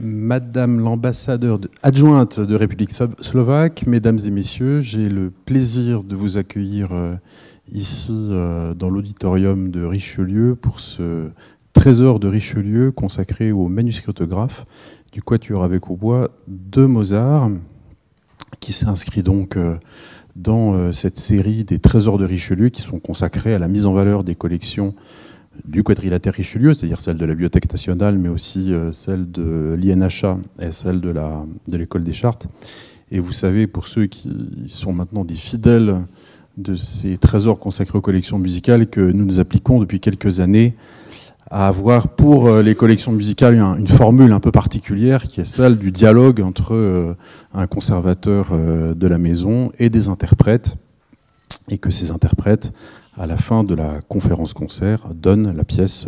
Madame l'ambassadeur adjointe de République slovaque, mesdames et messieurs, j'ai le plaisir de vous accueillir ici dans l'auditorium de Richelieu pour ce trésor de Richelieu consacré au manuscrit autographe du Quatuor avec hautbois de Mozart, qui s'inscrit donc dans cette série des trésors de Richelieu qui sont consacrés à la mise en valeur des collections du quadrilatère Richelieu, c'est-à-dire celle de la Bibliothèque nationale, mais aussi celle de l'INHA et celle de l'École des Chartes. Et vous savez, pour ceux qui sont maintenant des fidèles de ces trésors consacrés aux collections musicales, que nous nous appliquons depuis quelques années à avoir pour les collections musicales une formule un peu particulière qui est celle du dialogue entre un conservateur de la maison et des interprètes, et que ces interprètes, à la fin de la conférence-concert, donnent la pièce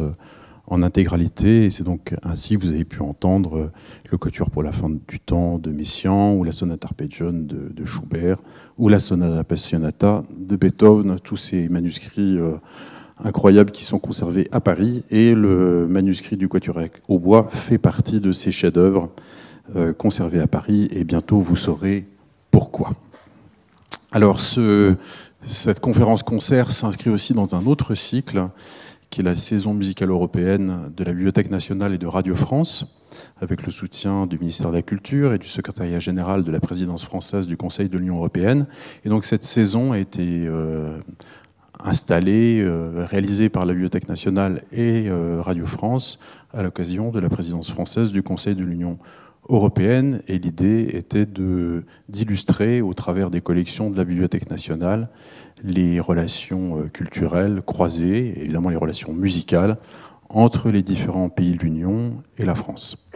en intégralité. Et c'est donc ainsi que vous avez pu entendre le Quatuor pour la fin du temps de Messiaen, ou la Sonate Arpeggione de Schubert, ou la Sonata Appassionata de Beethoven, tous ces manuscrits incroyables qui sont conservés à Paris. Et le manuscrit du Quatuor avec hautbois fait partie de ces chefs-d'œuvre conservés à Paris, et bientôt vous saurez pourquoi. Alors, cette conférence-concert s'inscrit aussi dans un autre cycle, qui est la saison musicale européenne de la Bibliothèque nationale et de Radio France, avec le soutien du ministère de la Culture et du secrétariat général de la présidence française du Conseil de l'Union européenne. Et donc cette saison a été installée, réalisée par la Bibliothèque nationale et Radio France à l'occasion de la présidence française du Conseil de l'Union européenne, et l'idée était d'illustrer au travers des collections de la Bibliothèque nationale les relations culturelles croisées, et évidemment les relations musicales entre les différents pays de l'Union et la France.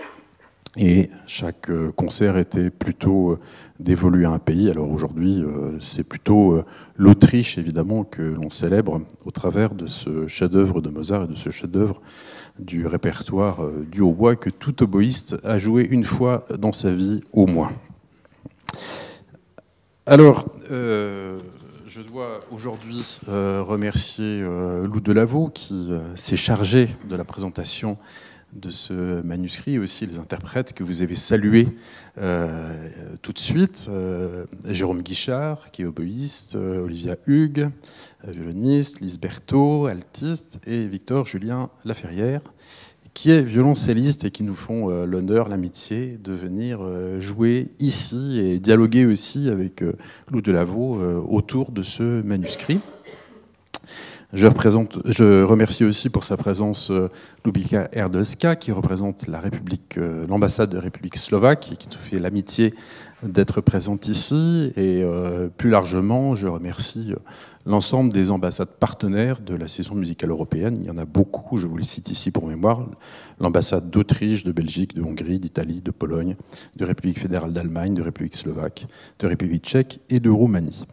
Et chaque concert était plutôt dévolu à un pays. Alors aujourd'hui, c'est plutôt l'Autriche, évidemment, que l'on célèbre au travers de ce chef-d'œuvre de Mozart et de ce chef-d'œuvre du répertoire du hautbois que tout oboïste a joué une fois dans sa vie au moins. Alors, je dois aujourd'hui remercier Lou Delaveau qui s'est chargé de la présentation de ce manuscrit, et aussi les interprètes que vous avez salués tout de suite. Jérôme Guichard, qui est oboïste, Olivia Hugues, violoniste, Lise Berthaud, altiste, et Victor Julien Laferrière, qui est violoncelliste et qui nous font l'honneur, l'amitié de venir jouer ici et dialoguer aussi avec Lou Delaveau autour de ce manuscrit. Je remercie aussi pour sa présence Lubika Erdelska, qui représente l'ambassade de République slovaque et qui nous fait l'amitié d'être présente ici. Et plus largement, je remercie l'ensemble des ambassades partenaires de la saison musicale européenne. Il y en a beaucoup, je vous les cite ici pour mémoire. L'ambassade d'Autriche, de Belgique, de Hongrie, d'Italie, de Pologne, de République fédérale d'Allemagne, de République slovaque, de République tchèque et de Roumanie.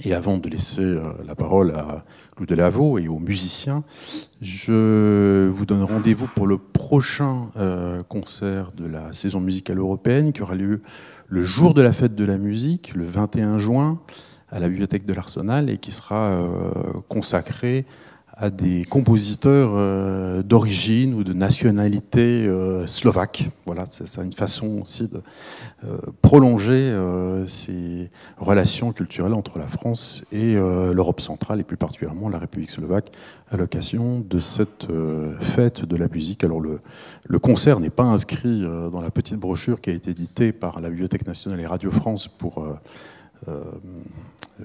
Et avant de laisser la parole à Lou Delaveau et aux musiciens, je vous donne rendez-vous pour le prochain concert de la saison musicale européenne qui aura lieu le jour de la fête de la musique, le 21 juin, à la Bibliothèque de l'Arsenal, et qui sera consacré à des compositeurs d'origine ou de nationalité slovaque. Voilà, c'est une façon aussi de prolonger ces relations culturelles entre la France et l'Europe centrale, et plus particulièrement la République slovaque, à l'occasion de cette fête de la musique. Alors le concert n'est pas inscrit dans la petite brochure qui a été éditée par la Bibliothèque nationale et Radio France pour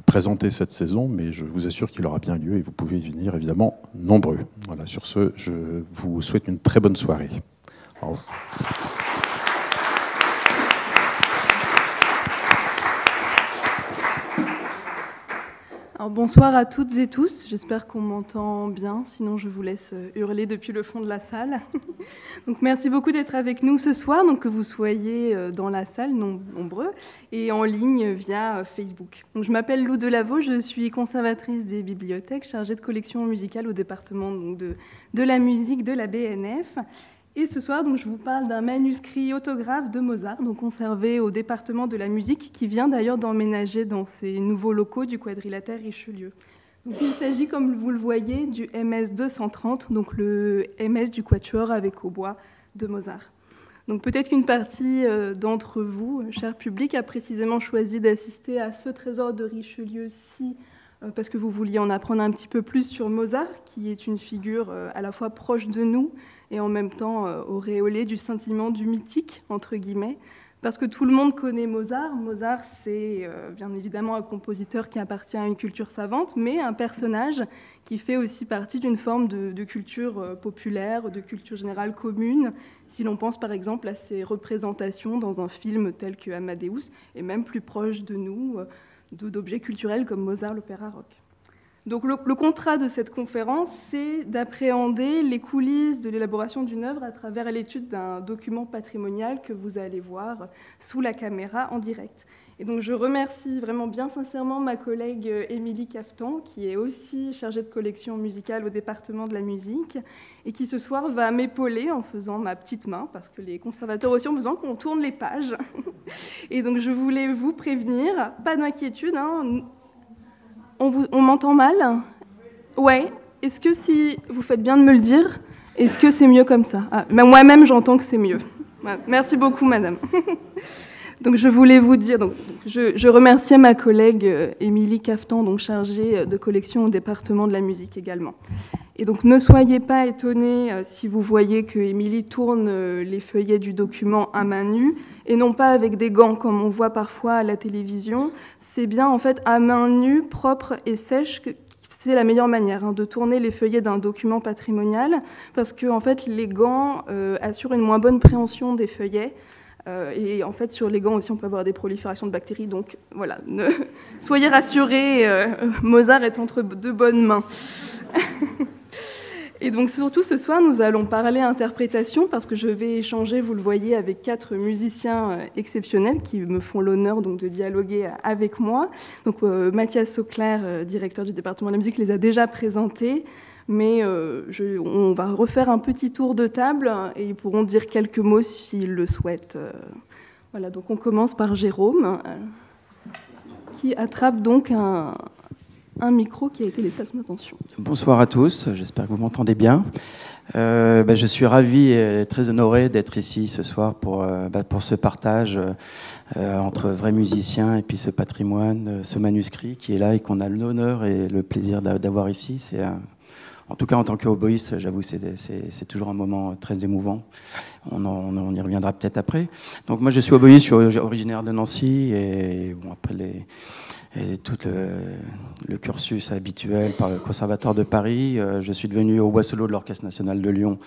présenter cette saison, mais je vous assure qu'il aura bien lieu et vous pouvez y venir évidemment nombreux. Voilà, sur ce, je vous souhaite une très bonne soirée. Au revoir. Alors, bonsoir à toutes et tous, j'espère qu'on m'entend bien, sinon je vous laisse hurler depuis le fond de la salle. Donc, merci beaucoup d'être avec nous ce soir, donc que vous soyez dans la salle, nombreux, et en ligne via Facebook. Donc, je m'appelle Lou Delaveau, je suis conservatrice des bibliothèques, chargée de collection musicale au département donc, de la musique de la BNF. Et ce soir, donc, je vous parle d'un manuscrit autographe de Mozart, donc conservé au département de la musique, qui vient d'ailleurs d'emménager dans ces nouveaux locaux du quadrilatère Richelieu. Donc, il s'agit, comme vous le voyez, du MS 230, donc le MS du Quatuor avec hautbois de Mozart. Donc peut-être qu'une partie d'entre vous, cher public, a précisément choisi d'assister à ce trésor de Richelieu-ci parce que vous vouliez en apprendre un petit peu plus sur Mozart, qui est une figure à la fois proche de nous et en même temps auréolée du sentiment du mythique, entre guillemets, parce que tout le monde connaît Mozart. Mozart, c'est bien évidemment un compositeur qui appartient à une culture savante, mais un personnage qui fait aussi partie d'une forme de culture populaire, de culture générale commune, si l'on pense par exemple à ses représentations dans un film tel que Amadeus, et même plus proche de nous, d'objets culturels comme Mozart, l'opéra rock. Donc le contrat de cette conférence, c'est d'appréhender les coulisses de l'élaboration d'une œuvre à travers l'étude d'un document patrimonial que vous allez voir sous la caméra en direct. Et donc je remercie vraiment bien sincèrement ma collègue Émilie Caftan, qui est aussi chargée de collection musicale au département de la musique, et qui ce soir va m'épauler en faisant ma petite main, parce que les conservateurs aussi ont besoin qu'on tourne les pages. Et donc je voulais vous prévenir, pas d'inquiétude, hein. On m'entend mal? Ouais. Est-ce que si vous faites bien de me le dire, est-ce que c'est mieux comme ça? Moi-même, j'entends que c'est mieux. Merci beaucoup, madame. Donc, je voulais vous dire, je remerciais ma collègue Émilie Caftan, donc chargée de collection au département de la musique également. Et donc, ne soyez pas étonnés si vous voyez que Émilie tourne les feuillets du document à main nue, et non pas avec des gants, comme on voit parfois à la télévision. C'est bien, en fait, à main nue, propre et sèche, c'est la meilleure manière de tourner les feuillets d'un document patrimonial, parce que, en fait, les gants assurent une moins bonne préhension des feuillets. Et en fait, sur les gants aussi, on peut avoir des proliférations de bactéries. Donc, voilà, soyez rassurés, Mozart est entre de bonnes mains. Et donc, surtout, ce soir, nous allons parler interprétation, parce que je vais échanger, vous le voyez, avec 4 musiciens exceptionnels qui me font l'honneur donc, de dialoguer avec moi. Donc, Mathias Sauclair, directeur du département de la musique, les a déjà présentés. Mais on va refaire un petit tour de table et ils pourront dire quelques mots s'ils le souhaitent. Voilà, donc on commence par Jérôme, qui attrape donc un micro qui a été laissé à son attention. Bonsoir à tous, j'espère que vous m'entendez bien. Je suis ravi et très honoré d'être ici ce soir pour ce partage entre vrais musiciens et puis ce patrimoine, ce manuscrit qui est là et qu'on a l'honneur et le plaisir d'avoir ici. En tout cas, en tant qu'oboïste, j'avoue, c'est toujours un moment très émouvant. On y reviendra peut-être après. Donc moi, je suis oboïste, je suis originaire de Nancy, et bon, après tout le cursus habituel par le Conservatoire de Paris, je suis devenu hautbois solo de l'Orchestre national de Lyon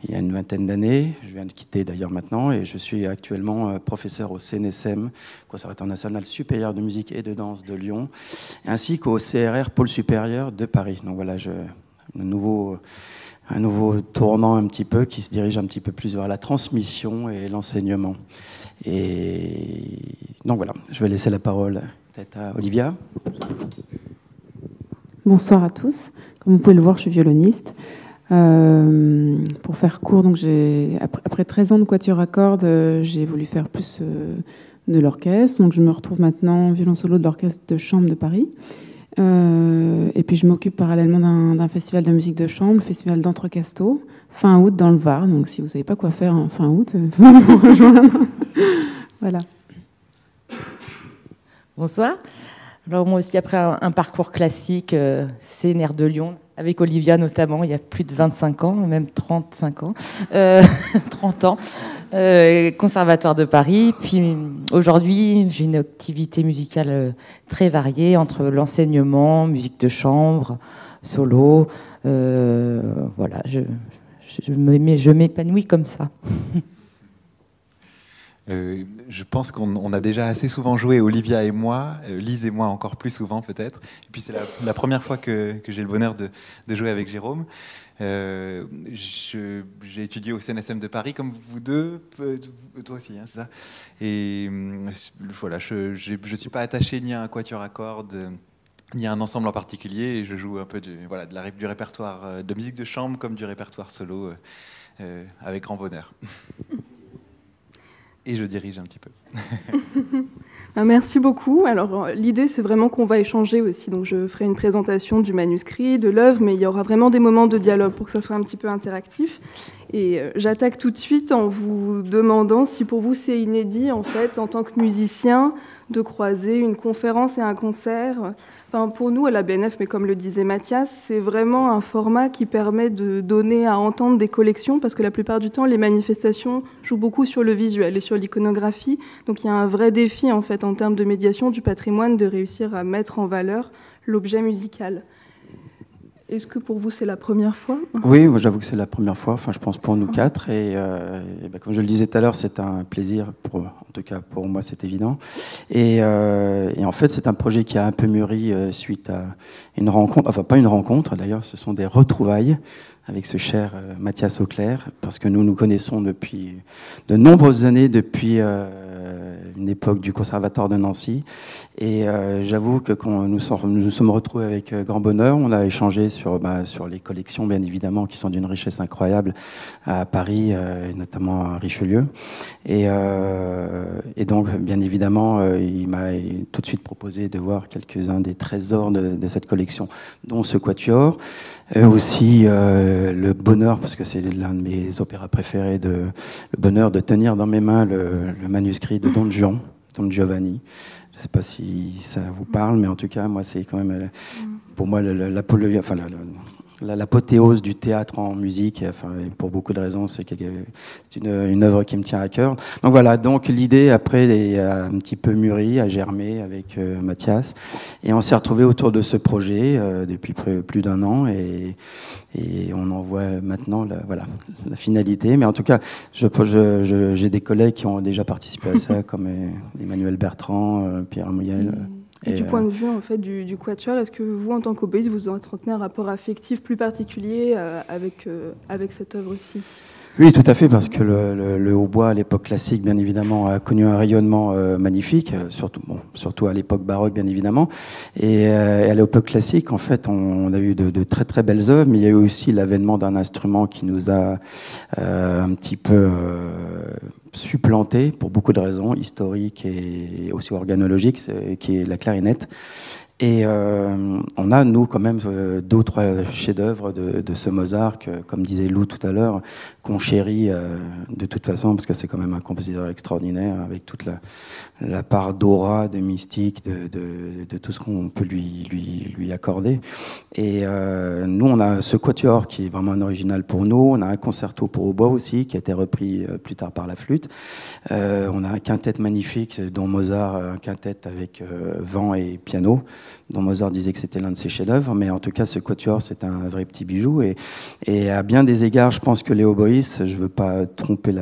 il y a une vingtaine d'années. Je viens de quitter d'ailleurs maintenant, et je suis actuellement professeur au CNSM, Conservatoire national supérieur de musique et de danse de Lyon, ainsi qu'au CRR Pôle supérieur de Paris. Donc voilà, un nouveau tournant un petit peu qui se dirige un petit peu plus vers la transmission et l'enseignement. Et donc voilà, je vais laisser la parole peut-être à Olivia. Bonsoir à tous. Comme vous pouvez le voir, je suis violoniste. Pour faire court, donc après 13 ans de quatuor à cordes, j'ai voulu faire plus de l'orchestre. Donc je me retrouve maintenant violon solo de l'Orchestre de chambre de Paris. Et puis je m'occupe parallèlement d'un festival de musique de chambre, le festival d'Entrecasteaux, fin août dans le Var. Donc si vous ne savez pas quoi faire en fin août, vous me rejoindre. Voilà. Bonsoir. Alors moi aussi, après un parcours classique, CNR de Lyon, avec Olivia notamment, il y a plus de 25 ans, même 35 ans, 30 ans, Conservatoire de Paris. Puis aujourd'hui, j'ai une activité musicale très variée entre l'enseignement, musique de chambre, solo. Voilà, je m'épanouis comme ça. Je pense qu'on a déjà assez souvent joué, Olivia et moi, Lise et moi encore plus souvent peut-être. Et puis c'est la première fois que j'ai le bonheur de jouer avec Jérôme. J'ai étudié au CNSM de Paris comme vous deux, toi aussi, hein, c'est ça. Et voilà, je suis pas attaché ni à un quatuor à cordes, ni à un ensemble en particulier. Et je joue un peu du répertoire de musique de chambre comme du répertoire solo avec grand bonheur. Et je dirige un petit peu. Merci beaucoup. Alors, l'idée, c'est vraiment qu'on va échanger aussi. Donc, je ferai une présentation du manuscrit, de l'œuvre, mais il y aura vraiment des moments de dialogue pour que ça soit un petit peu interactif. Et j'attaque tout de suite en vous demandant si pour vous, c'est inédit, en fait, en tant que musicien, de croiser une conférence et un concert. Enfin, pour nous, à la BNF, mais comme le disait Mathias, c'est vraiment un format qui permet de donner à entendre des collections, parce que la plupart du temps, les manifestations jouent beaucoup sur le visuel et sur l'iconographie. Donc il y a un vrai défi, en fait, en termes de médiation du patrimoine, de réussir à mettre en valeur l'objet musical. Est-ce que pour vous, c'est la première fois ? Oui, moi j'avoue que c'est la première fois, enfin je pense pour nous quatre, et comme je le disais tout à l'heure, c'est un plaisir, en tout cas pour moi c'est évident, et en fait c'est un projet qui a un peu mûri suite à une rencontre, enfin pas une rencontre d'ailleurs, ce sont des retrouvailles avec ce cher Mathias Auclair, parce que nous nous connaissons depuis de nombreuses années, depuis une époque du Conservatoire de Nancy. Et j'avoue que quand nous sommes retrouvés avec grand bonheur, on a échangé sur les collections, bien évidemment, qui sont d'une richesse incroyable à Paris, et notamment à Richelieu. Et donc, bien évidemment, il m'a tout de suite proposé de voir quelques-uns des trésors de cette collection, dont ce quatuor. Aussi le bonheur, parce que c'est l'un de mes opéras préférés, le bonheur de tenir dans mes mains le manuscrit de Don Giovanni. Je ne sais pas si ça vous parle, mais en tout cas, moi, c'est quand même, pour moi, l'apothéose du théâtre en musique. Enfin, pour beaucoup de raisons, c'est une œuvre qui me tient à cœur. Donc voilà, donc l'idée après a un petit peu mûri, a germé avec Mathias, et on s'est retrouvés autour de ce projet depuis plus d'1 an, et on en voit maintenant la finalité. Mais en tout cas, j'ai des collègues qui ont déjà participé à ça, comme Emmanuel Bertrand, Pierre Moyel. Et du point de vue en fait, du quatuor, est-ce que vous, en tant qu'oboïste, vous entretenez un rapport affectif plus particulier avec cette œuvre-ci ? Oui, tout à fait, parce que le hautbois, à l'époque classique, bien évidemment, a connu un rayonnement magnifique, surtout à l'époque baroque, bien évidemment. Et à l'époque classique, en fait, on a eu de très très belles œuvres, mais il y a eu aussi l'avènement d'un instrument qui nous a un petit peu supplanté pour beaucoup de raisons historiques et aussi organologiques, qui est la clarinette. Et on a, nous, quand même, 2 ou 3 chefs-d'œuvre de ce Mozart, comme disait Lou tout à l'heure, qu'on chérit de toute façon, parce que c'est quand même un compositeur extraordinaire, avec toute la part d'aura, de mystique, de tout ce qu'on peut lui accorder. Et nous, on a ce quatuor qui est vraiment un original pour nous. On a un concerto pour hautbois aussi, qui a été repris plus tard par la flûte. On a un quintet magnifique, dont Mozart, un quintet avec vent et piano, dont Mozart disait que c'était l'un de ses chefs-d'œuvre, mais en tout cas, ce quatuor, c'est un vrai petit bijou. Et à bien des égards, je pense que les oboïstes, je ne veux pas tromper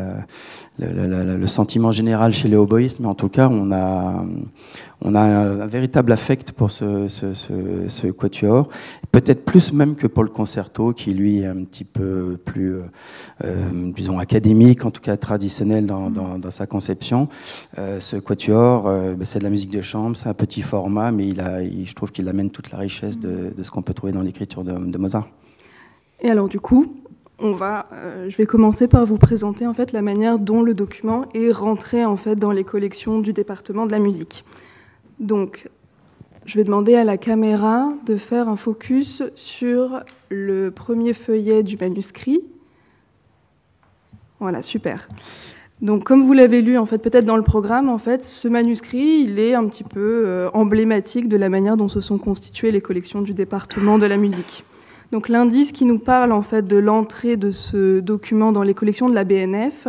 le sentiment général chez les oboïstes, mais en tout cas, on a un véritable affect pour ce quatuor, peut-être plus même que pour le concerto, qui lui est un petit peu plus, disons, académique, en tout cas traditionnel dans sa conception. Ce quatuor, c'est de la musique de chambre, c'est un petit format, mais je trouve qu'il amène toute la richesse de ce qu'on peut trouver dans l'écriture de Mozart. Et alors du coup, je vais commencer par vous présenter en fait la manière dont le document est rentré en fait dans les collections du département de la musique. Donc, je vais demander à la caméra de faire un focus sur le premier feuillet du manuscrit. Voilà, super. Donc, comme vous l'avez lu, en fait, peut-être dans le programme, en fait, ce manuscrit, il est un petit peu emblématique de la manière dont se sont constituées les collections du département de la musique. Donc, l'indice qui nous parle en fait de l'entrée de ce document dans les collections de la BNF,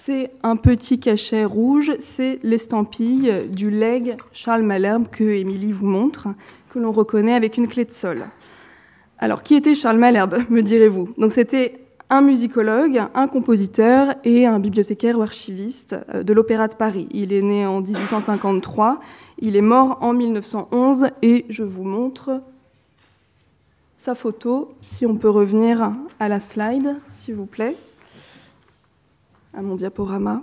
c'est un petit cachet rouge, c'est l'estampille du legs Charles Malherbe que Émilie vous montre, que l'on reconnaît avec une clé de sol. Alors, qui était Charles Malherbe, me direz-vous ? Donc, c'était un musicologue, un compositeur et un bibliothécaire ou archiviste de l'Opéra de Paris. Il est né en 1853, il est mort en 1911 et je vous montre sa photo, si on peut revenir à la slide, s'il vous plaît. À mon diaporama.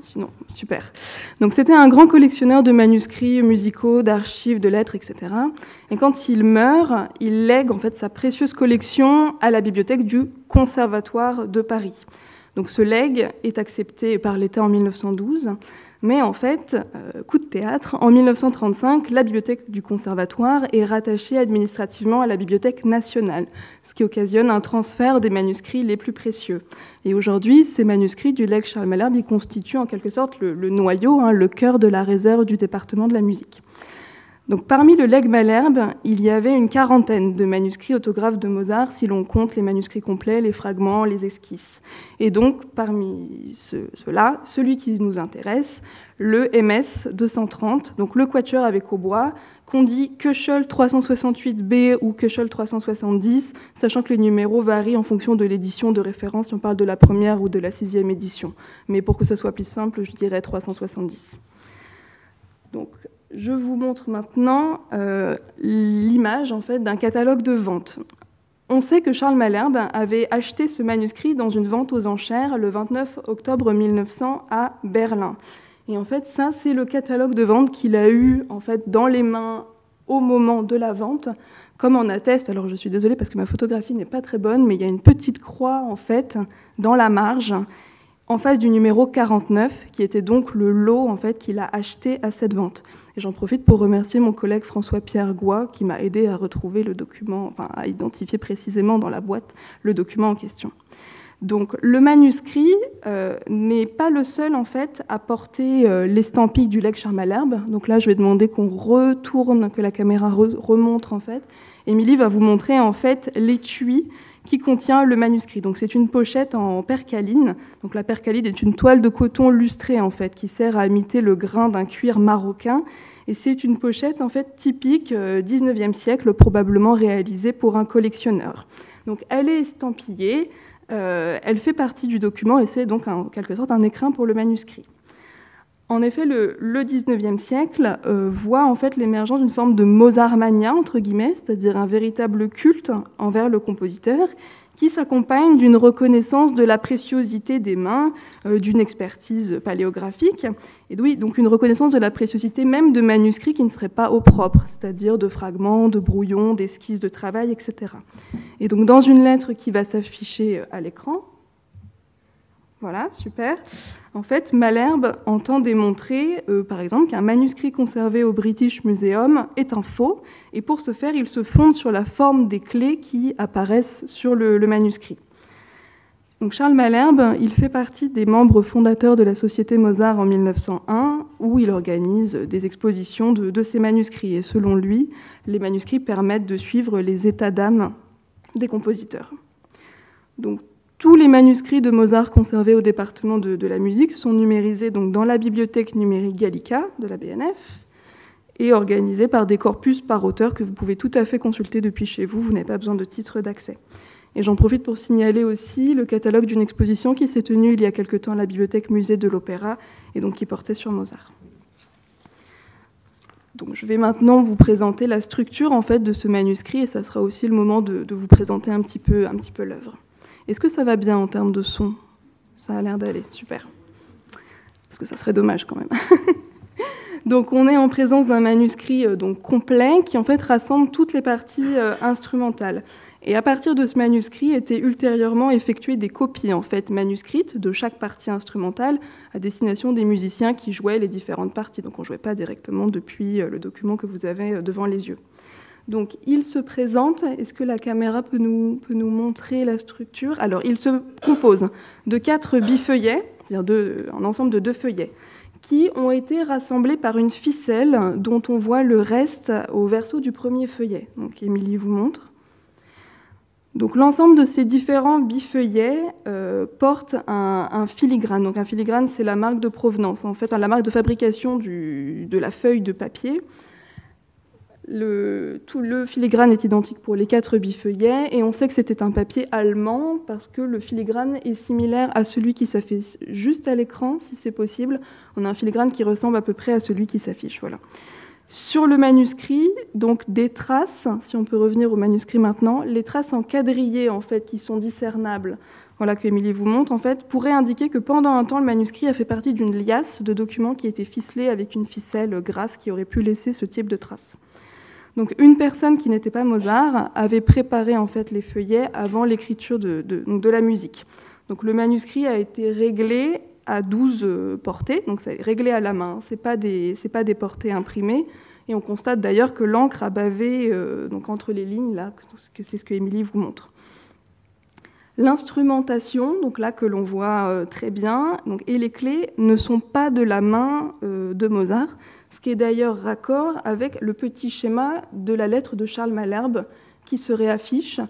Sinon, super. Donc, c'était un grand collectionneur de manuscrits musicaux, d'archives, de lettres, etc. Et quand il meurt, il lègue en fait sa précieuse collection à la bibliothèque du Conservatoire de Paris. Donc, ce legs est accepté par l'État en 1912. Mais en fait, coup de théâtre, en 1935, la bibliothèque du conservatoire est rattachée administrativement à la Bibliothèque nationale, ce qui occasionne un transfert des manuscrits les plus précieux. Et aujourd'hui, ces manuscrits du legs Charles Malherbe, ils constituent en quelque sorte le noyau, le cœur de la réserve du département de la musique. Donc, parmi le legs Malherbe, il y avait une quarantaine de manuscrits autographes de Mozart, si l'on compte les manuscrits complets, les fragments, les esquisses. Et donc, parmi ceux-là, celui qui nous intéresse, le MS 230, donc le quatuor avec hautbois, qu'on dit Köchel 368B ou Köchel 370, sachant que les numéros varient en fonction de l'édition de référence, si on parle de la première ou de la 6e édition. Mais pour que ce soit plus simple, je dirais 370. Donc, je vous montre maintenant l'image en fait, d'un catalogue de vente. On sait que Charles Malherbe avait acheté ce manuscrit dans une vente aux enchères le 29 octobre 1900 à Berlin. Et en fait, ça, c'est le catalogue de vente qu'il a eu en fait, dans les mains au moment de la vente, comme en atteste, alors je suis désolée parce que ma photographie n'est pas très bonne, mais il y a une petite croix en fait, dans la marge, en face du numéro 49, qui était donc le lot en fait, qu'il a acheté à cette vente. Et j'en profite pour remercier mon collègue François-Pierre Goy, qui m'a aidé à retrouver le document, enfin à identifier précisément dans la boîte le document en question. Donc le manuscrit n'est pas le seul en fait, à porter l'estampille du legs Charles Malherbe. Donc là, je vais demander qu'on retourne, que la caméra remonte en fait. Émilie va vous montrer en fait l'étui qui contient le manuscrit. Donc c'est une pochette en percaline. Donc la percaline est une toile de coton lustrée en fait, qui sert à imiter le grain d'un cuir marocain. Et c'est une pochette en fait typique 19e siècle, probablement réalisée pour un collectionneur. Donc elle est estampillée, elle fait partie du document et c'est donc en quelque sorte un écrin pour le manuscrit. En effet, le 19e siècle voit en fait l'émergence d'une forme de Mozartmania, entre guillemets, c'est-à-dire un véritable culte envers le compositeur, qui s'accompagne d'une reconnaissance de la préciosité des mains, d'une expertise paléographique, et oui, donc une reconnaissance de la préciosité même de manuscrits qui ne seraient pas au propre, c'est-à-dire de fragments, de brouillons, d'esquisses de travail, etc. Et donc dans une lettre qui va s'afficher à l'écran, voilà, super. En fait, Malherbe entend démontrer, par exemple, qu'un manuscrit conservé au British Museum est un faux, et pour ce faire, il se fonde sur la forme des clés qui apparaissent sur le manuscrit. Donc Charles Malherbe, il fait partie des membres fondateurs de la Société Mozart en 1901, où il organise des expositions de ses manuscrits. Et selon lui, les manuscrits permettent de suivre les états d'âme des compositeurs. Donc, tous les manuscrits de Mozart conservés au département de la musique sont numérisés donc, dans la bibliothèque numérique Gallica de la BNF et organisés par des corpus par auteur que vous pouvez tout à fait consulter depuis chez vous. Vous n'avez pas besoin de titre d'accès. Et j'en profite pour signaler aussi le catalogue d'une exposition qui s'est tenue il y a quelque temps à la bibliothèque musée de l'Opéra et donc qui portait sur Mozart. Donc, je vais maintenant vous présenter la structure en fait, de ce manuscrit et ça sera aussi le moment de vous présenter un petit peu l'œuvre. Est-ce que ça va bien en termes de son? Ça a l'air d'aller, super. Parce que ça serait dommage quand même. Donc on est en présence d'un manuscrit donc, complet qui en fait rassemble toutes les parties instrumentales. Et à partir de ce manuscrit étaient ultérieurement effectuées des copies en fait, manuscrites de chaque partie instrumentale à destination des musiciens qui jouaient les différentes parties. Donc on ne jouait pas directement depuis le document que vous avez devant les yeux. Donc, il se présente, est-ce que la caméra peut nous montrer la structure? Alors, il se compose de 4 bifeuillets, c'est-à-dire un ensemble de 2 feuillets, qui ont été rassemblés par une ficelle dont on voit le reste au verso du premier feuillet. Donc, Émilie vous montre. Donc, l'ensemble de ces différents bifeuillets porte un filigrane. Donc, un filigrane, c'est la marque de provenance, en fait, la marque de fabrication de la feuille de papier. Tout le filigrane est identique pour les 4 bifeuillets et on sait que c'était un papier allemand parce que le filigrane est similaire à celui qui s'affiche juste à l'écran, si c'est possible. On a un filigrane qui ressemble à peu près à celui qui s'affiche. Voilà. Sur le manuscrit, donc des traces, si on peut revenir au manuscrit maintenant, les traces en quadrillé en fait, qui sont discernables, voilà que Émilie vous montre, en fait, pourraient indiquer que pendant un temps, le manuscrit a fait partie d'une liasse de documents qui était ficelée avec une ficelle grasse qui aurait pu laisser ce type de traces. Donc, une personne qui n'était pas Mozart avait préparé en fait, les feuillets avant l'écriture de la musique. Donc, le manuscrit a été réglé à 12 portées, donc c'est réglé à la main, ce n'est pas des portées imprimées. Et on constate d'ailleurs que l'encre a bavé donc entre les lignes, là, que c'est ce que Émilie vous montre. L'instrumentation, donc là que l'on voit très bien, donc, et les clés ne sont pas de la main de Mozart, ce qui est d'ailleurs raccord avec le petit schéma de la lettre de Charles Malherbe qui se réaffiche.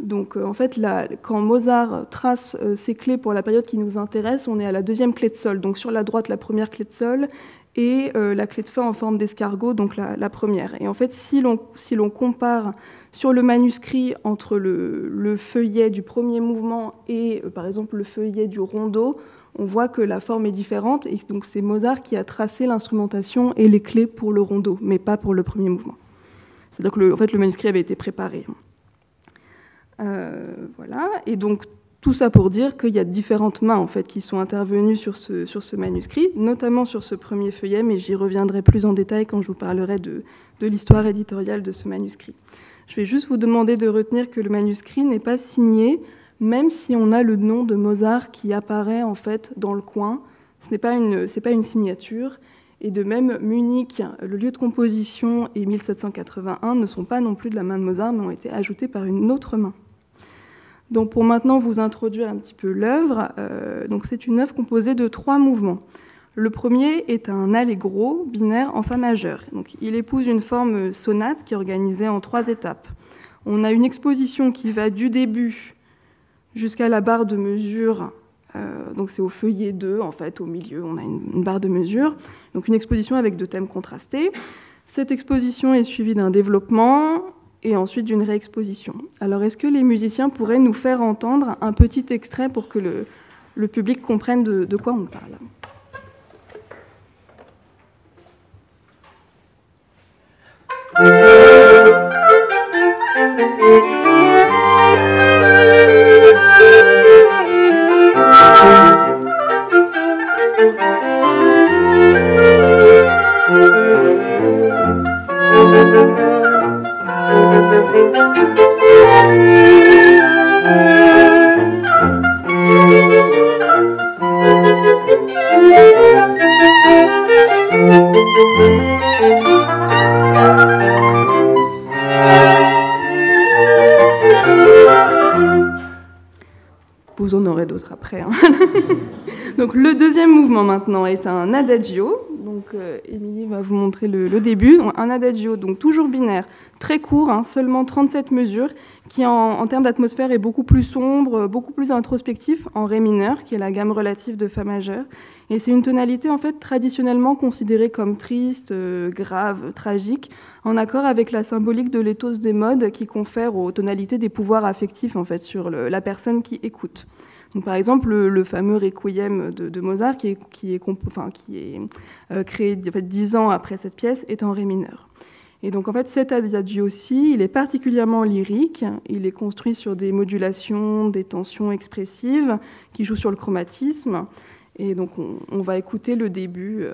Donc en fait, là, quand Mozart trace ses clés pour la période qui nous intéresse, on est à la deuxième clé de sol. Donc sur la droite, la première clé de sol, et la clé de fa en forme d'escargot, donc la première. Et en fait, si l'on compare sur le manuscrit entre le feuillet du premier mouvement et, par exemple, le feuillet du rondeau, on voit que la forme est différente, et donc c'est Mozart qui a tracé l'instrumentation et les clés pour le rondeau, mais pas pour le premier mouvement. C'est-à-dire que en fait, le manuscrit avait été préparé. Voilà, et donc tout ça pour dire qu'il y a différentes mains en fait, qui sont intervenues sur ce manuscrit, notamment sur ce premier feuillet, mais j'y reviendrai plus en détail quand je vous parlerai de l'histoire éditoriale de ce manuscrit. Je vais juste vous demander de retenir que le manuscrit n'est pas signé, même si on a le nom de Mozart qui apparaît en fait dans le coin. Ce n'est pas une signature. Et de même, Munich, le lieu de composition et 1781 ne sont pas non plus de la main de Mozart, mais ont été ajoutés par une autre main. Donc pour maintenant vous introduire un petit peu l'œuvre, donc c'est une œuvre composée de 3 mouvements. Le premier est un allegro binaire en fa majeur. Donc il épouse une forme sonate qui est organisée en 3 étapes. On a une exposition qui va du début jusqu'à la barre de mesure. Donc c'est au feuillet 2, en fait, au milieu, on a une barre de mesure. Donc une exposition avec 2 thèmes contrastés. Cette exposition est suivie d'un développement et ensuite d'une réexposition. Alors est-ce que les musiciens pourraient nous faire entendre un petit extrait pour que le public comprenne de quoi on parle ? Vous en aurez d'autres après. Hein. Donc le deuxième mouvement maintenant est un adagio. Donc Émilie va vous montrer le début. Donc, un adagio, donc toujours binaire, très court, hein, seulement 37 mesures, qui en termes d'atmosphère est beaucoup plus sombre, beaucoup plus introspectif, en ré mineur, qui est la gamme relative de fa majeur. Et c'est une tonalité en fait traditionnellement considérée comme triste, grave, tragique, en accord avec la symbolique de l'éthos des modes qui confère aux tonalités des pouvoirs affectifs en fait sur la personne qui écoute. Donc, par exemple, le fameux Requiem de Mozart, qui est créé en fait, 10 ans après cette pièce, est en ré mineur. Et donc, en fait, cet adagio-ci, il est particulièrement lyrique. Il est construit sur des modulations, des tensions expressives qui jouent sur le chromatisme. Et donc, on va écouter le début.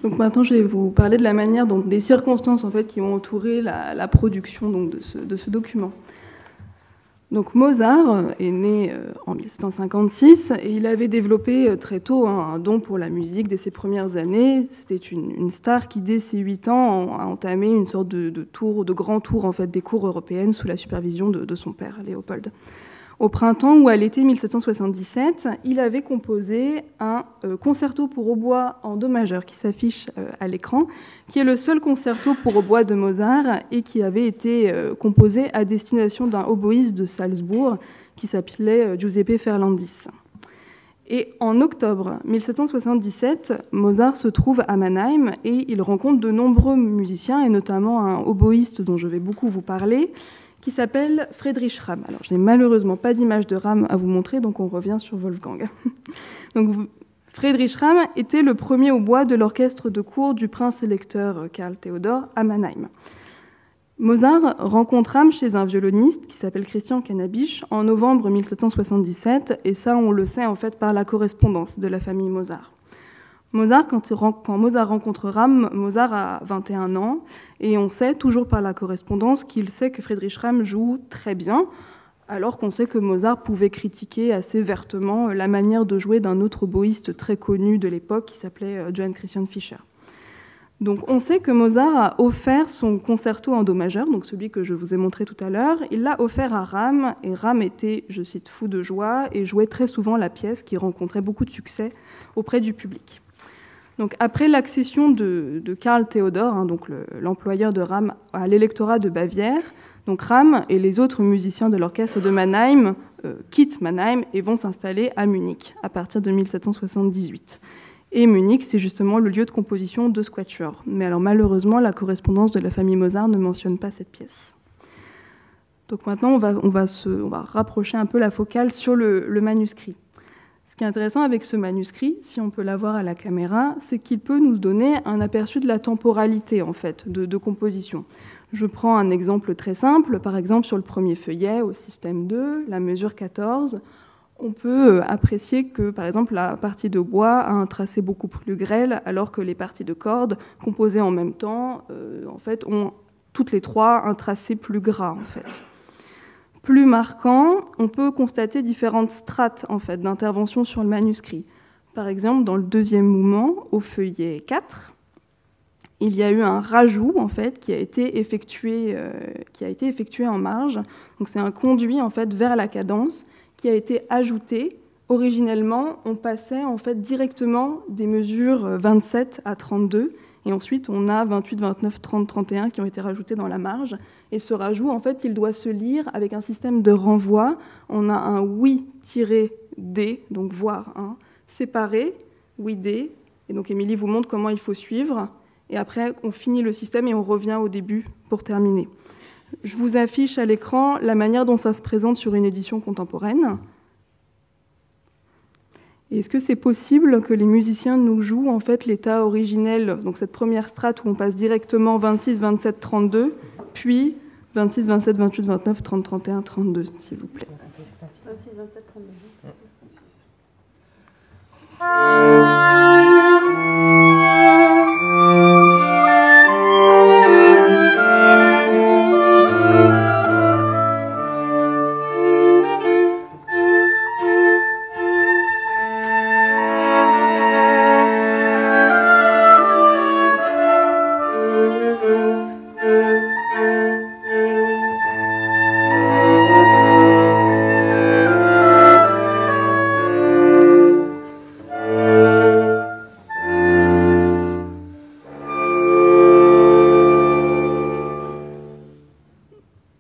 Donc maintenant, je vais vous parler de la manière, donc, des circonstances en fait, qui ont entouré la production donc, de ce document. Donc Mozart est né en 1756 et il avait développé très tôt un don pour la musique dès ses premières années. C'était une star qui, dès ses 8 ans, a entamé une sorte de grand tour en fait, des cours européennes sous la supervision de son père, Léopold. Au printemps ou à l'été 1777, il avait composé un concerto pour hautbois en do majeur qui s'affiche à l'écran, qui est le seul concerto pour hautbois de Mozart et qui avait été composé à destination d'un oboïste de Salzbourg qui s'appelait Giuseppe Ferlandis. Et en octobre 1777, Mozart se trouve à Mannheim et il rencontre de nombreux musiciens, et notamment un oboïste dont je vais beaucoup vous parler, qui s'appelle Friedrich Ramm. Alors, je n'ai malheureusement pas d'image de Ramm à vous montrer, donc on revient sur Wolfgang. Donc, Friedrich Ramm était le premier hautbois de l'orchestre de cour du prince-électeur Karl Theodor à Mannheim. Mozart rencontre Ramm chez un violoniste qui s'appelle Christian Cannabich en novembre 1777, et ça, on le sait en fait par la correspondance de la famille Mozart. Quand Mozart rencontre Ramm, Mozart a 21 ans, et on sait, toujours par la correspondance, qu'il sait que Friedrich Ramm joue très bien, alors qu'on sait que Mozart pouvait critiquer assez vertement la manière de jouer d'un autre oboïste très connu de l'époque qui s'appelait Johann Christian Fischer. Donc on sait que Mozart a offert son concerto en do majeur, donc celui que je vous ai montré tout à l'heure, il l'a offert à Ramm, et Ramm était, je cite, fou de joie, et jouait très souvent la pièce qui rencontrait beaucoup de succès auprès du public. Donc après l'accession de Karl Theodor, donc l'employeur de Ramm, à l'électorat de Bavière, donc Ramm et les autres musiciens de l'orchestre de Mannheim quittent Mannheim et vont s'installer à Munich à partir de 1778. Et Munich, c'est justement le lieu de composition de ce quatuor. Mais alors malheureusement, la correspondance de la famille Mozart ne mentionne pas cette pièce. Donc maintenant, on va rapprocher un peu la focale sur le manuscrit. Ce qui est intéressant avec ce manuscrit, si on peut l'avoir à la caméra, c'est qu'il peut nous donner un aperçu de la temporalité en fait, de composition. Je prends un exemple très simple, par exemple sur le premier feuillet au système 2, la mesure 14, on peut apprécier que, par exemple, la partie de bois a un tracé beaucoup plus grêle, alors que les parties de cordes, composées en même temps, en fait, ont toutes les trois un tracé plus gras, en fait. Plus marquant, on peut constater différentes strates, en fait, d'intervention sur le manuscrit. Par exemple, dans le deuxième mouvement, au feuillet 4, il y a eu un rajout, en fait, qui a été effectué en marge. Donc, c'est un conduit, en fait, vers la cadence, qui a été ajouté. Originellement, on passait en fait directement des mesures 27 à 32, et ensuite on a 28, 29, 30, 31 qui ont été rajoutés dans la marge. Et ce rajout, en fait, il doit se lire avec un système de renvoi. On a un oui-D, donc voir, hein, séparé, oui-D. Et donc Émilie vous montre comment il faut suivre. Et après, on finit le système et on revient au début pour terminer. Je vous affiche à l'écran la manière dont ça se présente sur une édition contemporaine. Est-ce que c'est possible que les musiciens nous jouent en fait l'état originel, donc cette première strate où on passe directement 26, 27, 32, puis 26, 27, 28, 29, 30, 31, 32, s'il vous plaît. 26, 27, 32.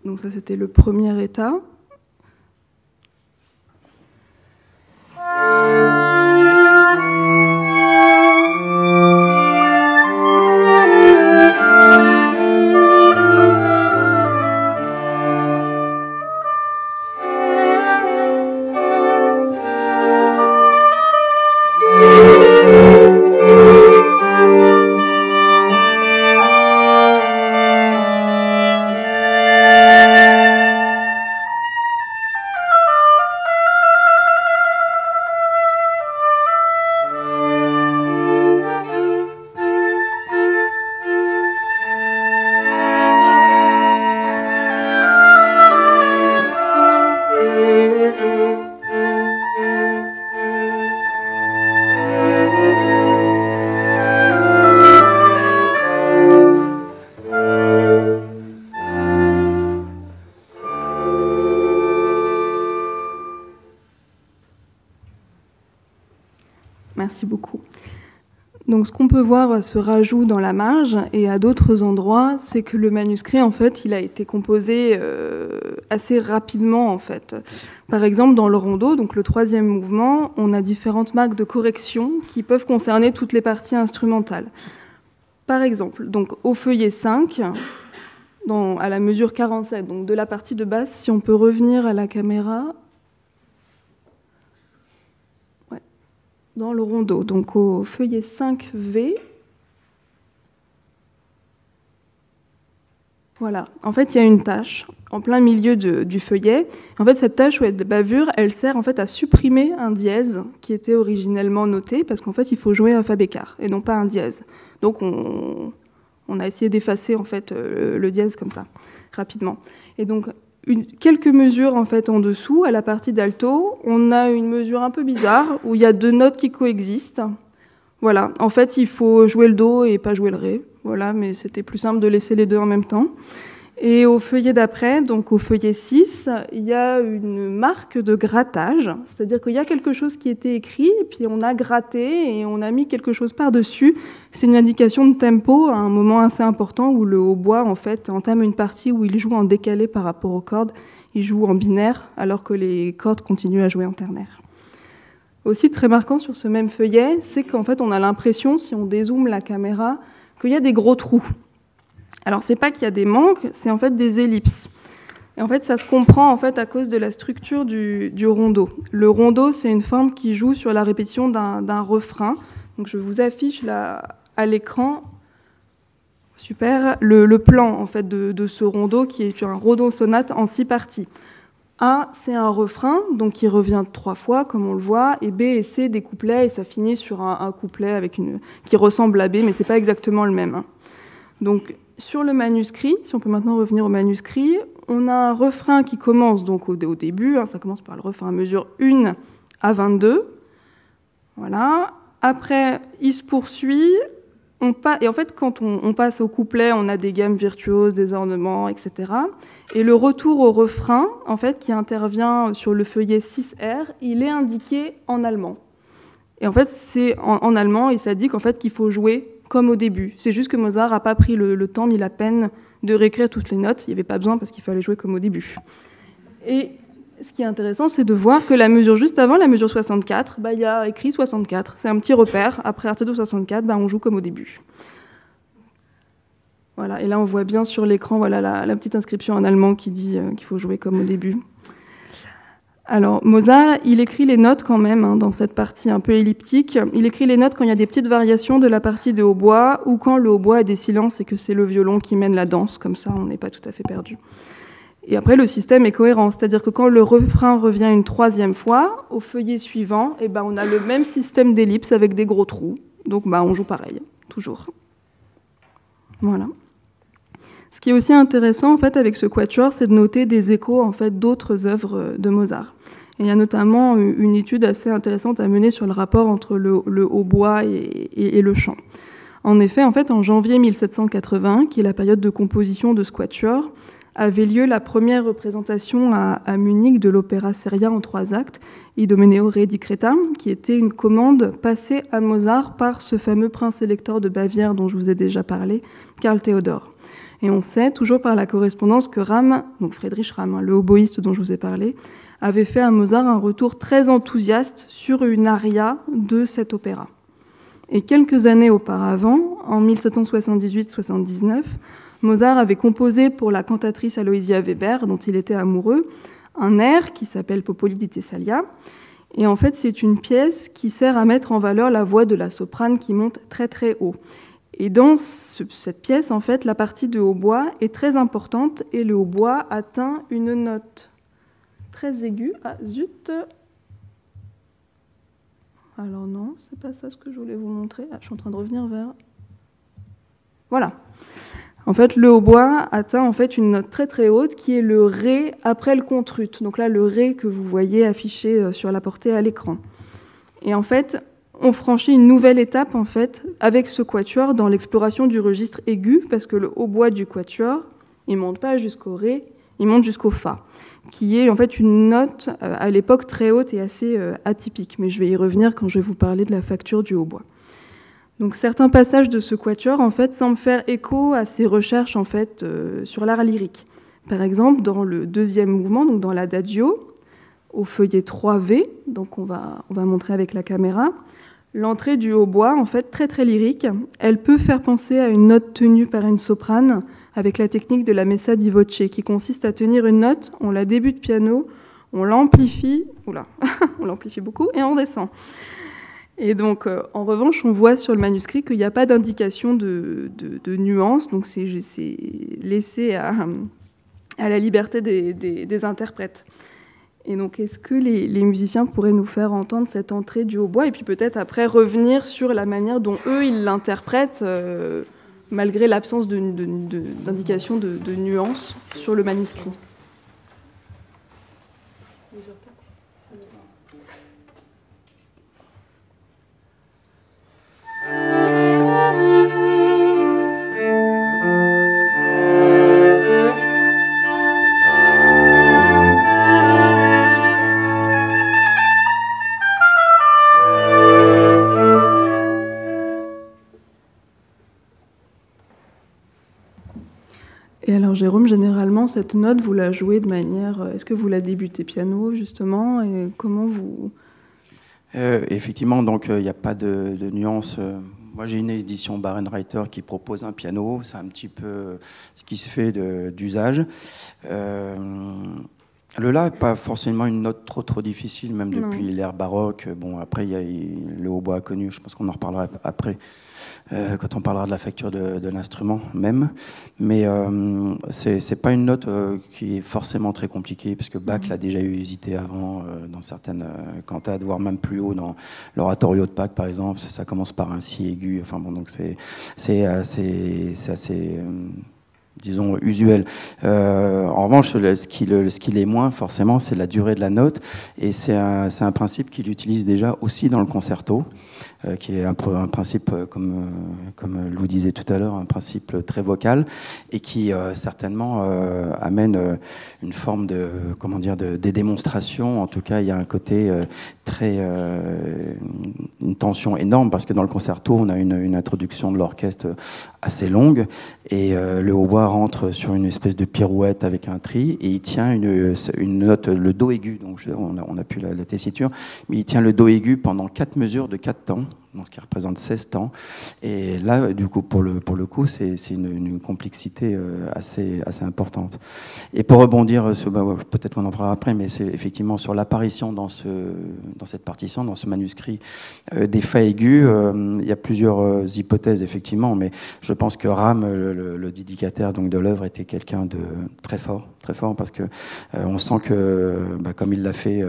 Donc ça, c'était le premier état. Merci beaucoup. Donc ce qu'on peut voir ce rajout dans la marge et à d'autres endroits, c'est que le manuscrit, en fait, il a été composé assez rapidement, en fait. Par exemple, dans le rondo, donc le 3e mouvement, on a différentes marques de correction qui peuvent concerner toutes les parties instrumentales. Par exemple, donc au feuillet 5, à la mesure 47, donc de la partie de basse, si on peut revenir à la caméra... dans le rondo, donc au feuillet 5V. Voilà, en fait, il y a une tache en plein milieu du feuillet. En fait, cette tache de bavure, elle sert en fait à supprimer un dièse qui était originellement noté, parce qu'en fait, il faut jouer un fa bécard et non pas un dièse. Donc, on a essayé d'effacer en fait le dièse comme ça, rapidement. Et donc, quelques mesures en fait en dessous, à la partie d'alto, on a une mesure un peu bizarre où il y a 2 notes qui coexistent. Voilà, en fait, il faut jouer le do et pas jouer le ré. Voilà, mais c'était plus simple de laisser les deux en même temps. Et au feuillet d'après, donc au feuillet 6, il y a une marque de grattage, c'est-à-dire qu'il y a quelque chose qui était écrit, et puis on a gratté et on a mis quelque chose par-dessus. C'est une indication de tempo à un moment assez important où le hautbois, en fait, entame une partie où il joue en décalé par rapport aux cordes. Il joue en binaire, alors que les cordes continuent à jouer en ternaire. Aussi très marquant sur ce même feuillet, c'est qu'en fait, on a l'impression, si on dézoome la caméra, qu'il y a des gros trous. Alors, c'est pas qu'il y a des manques, c'est en fait des ellipses. Et en fait, ça se comprend en fait à cause de la structure du rondo. Le rondo, c'est une forme qui joue sur la répétition d'un refrain. Donc, je vous affiche là à l'écran, super, le plan en fait de ce rondo qui est un rondo sonate en 6 parties. A, c'est un refrain, donc qui revient 3 fois, comme on le voit, et B et C, des couplets, et ça finit sur un couplet avec qui ressemble à B, mais c'est pas exactement le même. Donc, sur le manuscrit, si on peut maintenant revenir au manuscrit, on a un refrain qui commence donc au début, ça commence par le refrain à mesure 1 à 22. Voilà. Après, il se poursuit. Et en fait, quand on passe au couplet, on a des gammes virtuoses, des ornements, etc. Et le retour au refrain, en fait, qui intervient sur le feuillet 6R, il est indiqué en allemand. Et en fait, c'est en allemand, et ça dit qu'en fait, qu'il faut jouer comme au début. C'est juste que Mozart n'a pas pris le temps ni la peine de réécrire toutes les notes. Il n'y avait pas besoin parce qu'il fallait jouer comme au début. Et ce qui est intéressant, c'est de voir que la mesure juste avant, la mesure 64, il y a écrit 64. C'est un petit repère. Après Artaud 64, on joue comme au début. Voilà. Et là, on voit bien sur l'écran voilà, la petite inscription en allemand qui dit qu'il faut jouer comme au début. Alors, Mozart, il écrit les notes quand même, dans cette partie un peu elliptique. Il écrit les notes quand il y a des petites variations de la partie de hautbois ou quand le hautbois a des silences et que c'est le violon qui mène la danse. Comme ça, on n'est pas tout à fait perdu. Et après, le système est cohérent. C'est-à-dire que quand le refrain revient une 3e fois, au feuillet suivant, on a le même système d'ellipse avec des gros trous. Donc, on joue pareil, toujours. Voilà. Ce qui est aussi intéressant en fait, avec ce quatuor, c'est de noter des échos en fait, d'autres œuvres de Mozart. Et il y a notamment une étude assez intéressante à mener sur le rapport entre le hautbois et le chant. En effet, en janvier 1780, qui est la période de composition de ce quatuor, avait lieu la première représentation à Munich de l'opéra Seria en 3 actes, Idomeneo Re di Creta, qui était une commande passée à Mozart par ce fameux prince électeur de Bavière dont je vous ai déjà parlé, Karl Theodor. Et on sait, toujours par la correspondance, que Ramm, donc Friedrich Ramm, le hautboïste dont je vous ai parlé, avait fait à Mozart un retour très enthousiaste sur une aria de cet opéra. Et quelques années auparavant, en 1778-79, Mozart avait composé pour la cantatrice Aloysia Weber, dont il était amoureux, un air qui s'appelle Popoli di Thessalia. Et en fait, c'est une pièce qui sert à mettre en valeur la voix de la soprane qui monte très très haut. Et dans cette pièce, en fait, la partie de hautbois est très importante et le hautbois atteint une note très aiguë. Ah, zut! Alors non, c'est pas ça ce que je voulais vous montrer. Ah, je suis en train de revenir vers... Voilà. En fait, le hautbois atteint en fait une note très très haute qui est le ré après le contrut. Donc là, le ré que vous voyez affiché sur la portée à l'écran. Et en fait, on franchit une nouvelle étape en fait avec ce quatuor dans l'exploration du registre aigu parce que le hautbois du quatuor, il monte pas jusqu'au ré, il monte jusqu'au fa. qui est en fait une note à l'époque très haute et assez atypique. Mais je vais y revenir quand je vais vous parler de la facture du hautbois. Donc certains passages de ce quatuor en fait semblent faire écho à ces recherches en fait sur l'art lyrique. Par exemple, dans le deuxième mouvement, donc dans l'adagio, au feuillet 3V, donc on va montrer avec la caméra, l'entrée du hautbois, en fait, très très lyrique, elle peut faire penser à une note tenue par une soprane avec la technique de la messa di voce, qui consiste à tenir une note, on la débute piano, on l'amplifie, on l'amplifie beaucoup et on descend. Et donc, en revanche, on voit sur le manuscrit qu'il n'y a pas d'indication de nuance, donc c'est laissé à la liberté des interprètes. Et donc, est-ce que les musiciens pourraient nous faire entendre cette entrée du hautbois et puis peut-être après revenir sur la manière dont eux, ils l'interprètent, malgré l'absence d'indication de nuance sur le manuscrit. Et alors, Jérôme, généralement, cette note, vous la jouez de manière... Est-ce que vous la débutez piano, justement, et comment vous... Effectivement, donc il n'y a pas de nuance. Moi, j'ai une édition Bärenreiter qui propose un piano. C'est un petit peu ce qui se fait d'usage. Le La n'est pas forcément une note trop difficile, même depuis l'ère baroque. Bon, après, il y a le hautbois connu. Je pense qu'on en reparlera après. Quand on parlera de la facture de l'instrument même. Mais c'est pas une note qui est forcément très compliquée, parce que Bach l'a déjà usité avant dans certaines cantates, voire même plus haut dans l'oratorio de Pâques, par exemple. Ça commence par un si aigu. Enfin bon, donc c'est assez disons, usuel. En revanche, ce qui l'est moins, forcément, c'est la durée de la note. Et c'est un principe qu'il utilise déjà aussi dans le concerto, qui est un principe, comme Lou disait tout à l'heure, un principe très vocal, et qui certainement amène une forme de démonstration. En tout cas, il y a un côté une tension énorme, parce que dans le concerto, on a une introduction de l'orchestre assez longue, et le hautbois rentre sur une espèce de pirouette avec un tri, et il tient une note, le do aigu, donc on a plus la tessiture, mais il tient le do aigu pendant 4 mesures de 4 temps, donc ce qui représente 16 temps. Et là, du coup, pour le coup, c'est une complexité assez importante. Et pour rebondir, peut-être qu'on en parlera après, mais c'est effectivement sur l'apparition dans cette partition, dans ce manuscrit, des fa aigus. Il y a plusieurs hypothèses, effectivement, mais je pense que Ram, le dédicataire donc, de l'œuvre, était quelqu'un de très fort, parce que on sent que, comme il l'a fait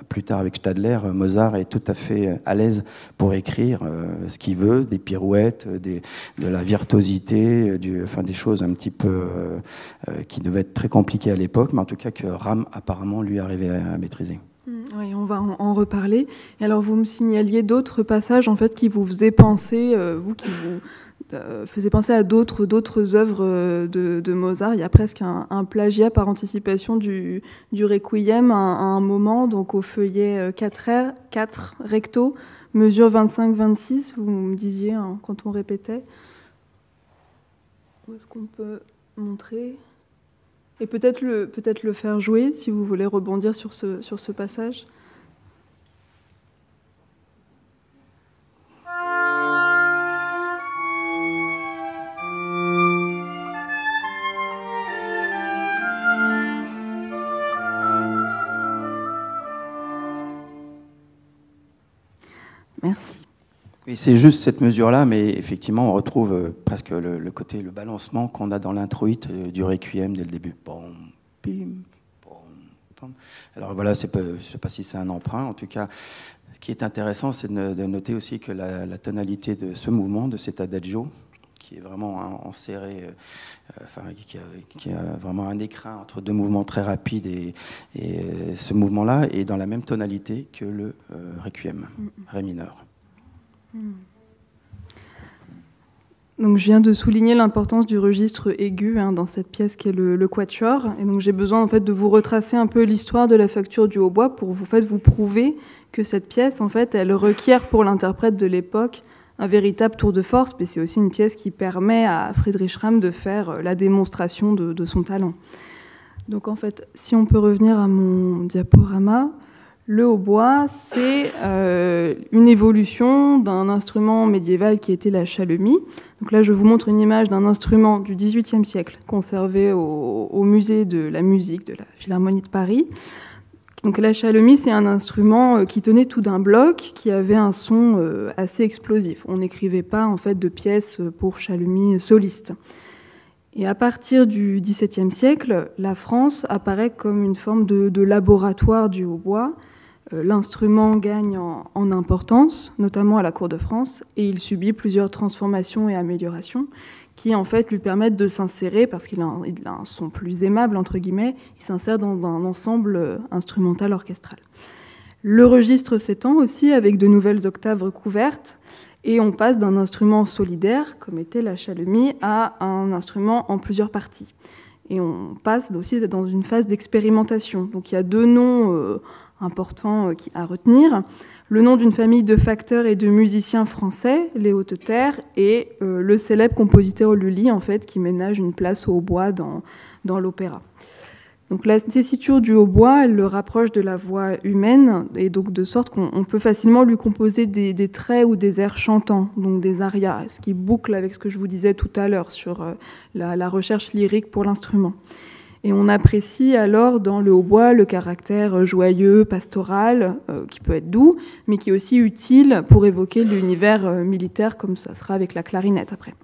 plus tard avec Stadler, Mozart est tout à fait à l'aise pour écrire ce qu'il veut, des pirouettes, de la virtuosité, des choses un petit peu qui devaient être très compliquées à l'époque, mais en tout cas que Ram apparemment lui arrivait à maîtriser. Oui, on va en reparler. Et alors vous me signaliez d'autres passages en fait qui vous faisaient penser, qui vous faisait penser à d'autres œuvres de Mozart. Il y a presque un plagiat par anticipation du Requiem à un moment, donc au feuillet 4 recto, mesure 25-26, vous me disiez quand on répétait. Où est-ce qu'on peut montrer ? Et peut-être le faire jouer, si vous voulez rebondir sur ce passage. Merci. Oui, c'est juste cette mesure-là, mais effectivement, on retrouve presque le côté, le balancement qu'on a dans l'introïte du Requiem dès le début. Bon, bim, bon, bom. Alors voilà, je ne sais pas si c'est un emprunt. En tout cas, ce qui est intéressant, c'est de noter aussi que la tonalité de ce mouvement, de cet adagio, qui est vraiment enserré, qui a vraiment un écrin entre deux mouvements très rapides, et ce mouvement-là est dans la même tonalité que le Requiem, Ré mineur. Donc, je viens de souligner l'importance du registre aigu dans cette pièce qui est le quatuor. Et donc, j'ai besoin en fait, de vous retracer un peu l'histoire de la facture du hautbois pour vous prouver que cette pièce, en fait, elle requiert pour l'interprète de l'époque un véritable tour de force, mais c'est aussi une pièce qui permet à Friedrich Schramm de faire la démonstration de son talent. Donc, en fait, si on peut revenir à mon diaporama, le hautbois, c'est une évolution d'un instrument médiéval qui était la chalemie. Donc là, je vous montre une image d'un instrument du XVIIIe siècle conservé au musée de la musique de la Philharmonie de Paris. Donc la chalemie, c'est un instrument qui tenait tout d'un bloc, qui avait un son assez explosif. On n'écrivait pas en fait de pièces pour chalemie soliste. Et à partir du XVIIe siècle, la France apparaît comme une forme de laboratoire du hautbois. L'instrument gagne en importance, notamment à la cour de France, et il subit plusieurs transformations et améliorations qui en fait lui permettent de s'insérer, parce qu'il a un son plus aimable, entre guillemets, il s'insère dans un ensemble instrumental orchestral. Le registre s'étend aussi avec de nouvelles octaves recouvertes, et on passe d'un instrument solidaire, comme était la chalemie, à un instrument en plusieurs parties. Et on passe aussi dans une phase d'expérimentation. Donc il y a deux noms importants à retenir. Le nom d'une famille de facteurs et de musiciens français, les Hautes-Terres, et le célèbre compositeur Lully, en fait, qui ménage une place au hautbois dans l'opéra. Donc la tessiture du hautbois, elle le rapproche de la voix humaine, et donc de sorte qu'on peut facilement lui composer des traits ou des airs chantants, donc des arias, ce qui boucle avec ce que je vous disais tout à l'heure sur la recherche lyrique pour l'instrument. Et on apprécie alors dans le hautbois le caractère joyeux, pastoral, qui peut être doux, mais qui est aussi utile pour évoquer l'univers militaire, comme ça sera avec la clarinette après.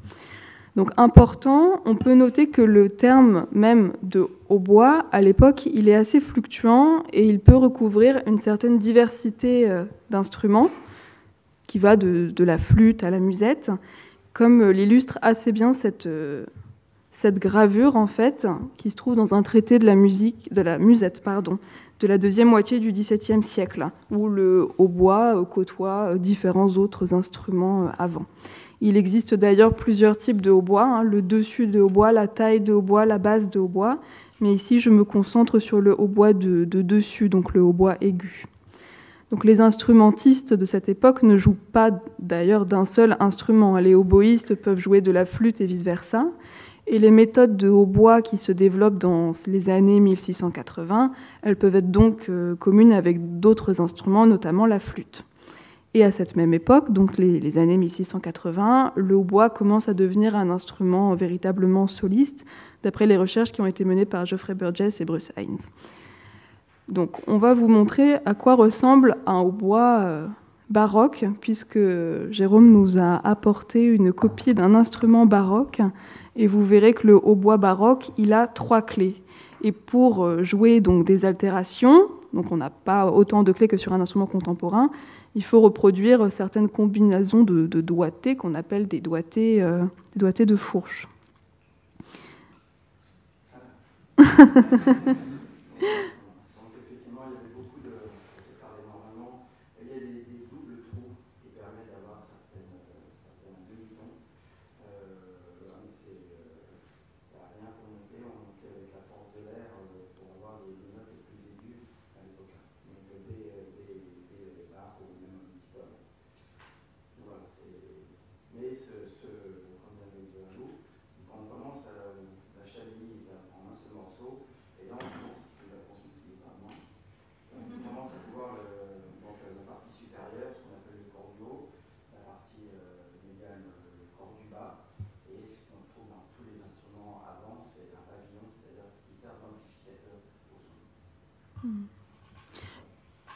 Donc important, on peut noter que le terme même de hautbois, à l'époque, il est assez fluctuant et il peut recouvrir une certaine diversité d'instruments, qui va de la flûte à la musette, comme l'illustre assez bien cette gravure, en fait, qui se trouve dans un traité de la musette, de la deuxième moitié du XVIIe siècle, où le hautbois côtoie différents autres instruments avant. Il existe d'ailleurs plusieurs types de hautbois, le dessus de hautbois, la taille de hautbois, la base de hautbois, mais ici je me concentre sur le hautbois de dessus, donc le hautbois aigu. Donc les instrumentistes de cette époque ne jouent pas d'ailleurs d'un seul instrument. Les hautboïstes peuvent jouer de la flûte et vice-versa. Et les méthodes de hautbois qui se développent dans les années 1680, elles peuvent être donc communes avec d'autres instruments, notamment la flûte. Et à cette même époque, donc les années 1680, le hautbois commence à devenir un instrument véritablement soliste, d'après les recherches qui ont été menées par Geoffrey Burgess et Bruce Hines. Donc on va vous montrer à quoi ressemble un hautbois baroque, puisque Jérôme nous a apporté une copie d'un instrument baroque, et vous verrez que le hautbois baroque, il a 3 clés. Et pour jouer donc des altérations, donc on n'a pas autant de clés que sur un instrument contemporain, il faut reproduire certaines combinaisons de doigtés qu'on appelle des doigtés de fourche.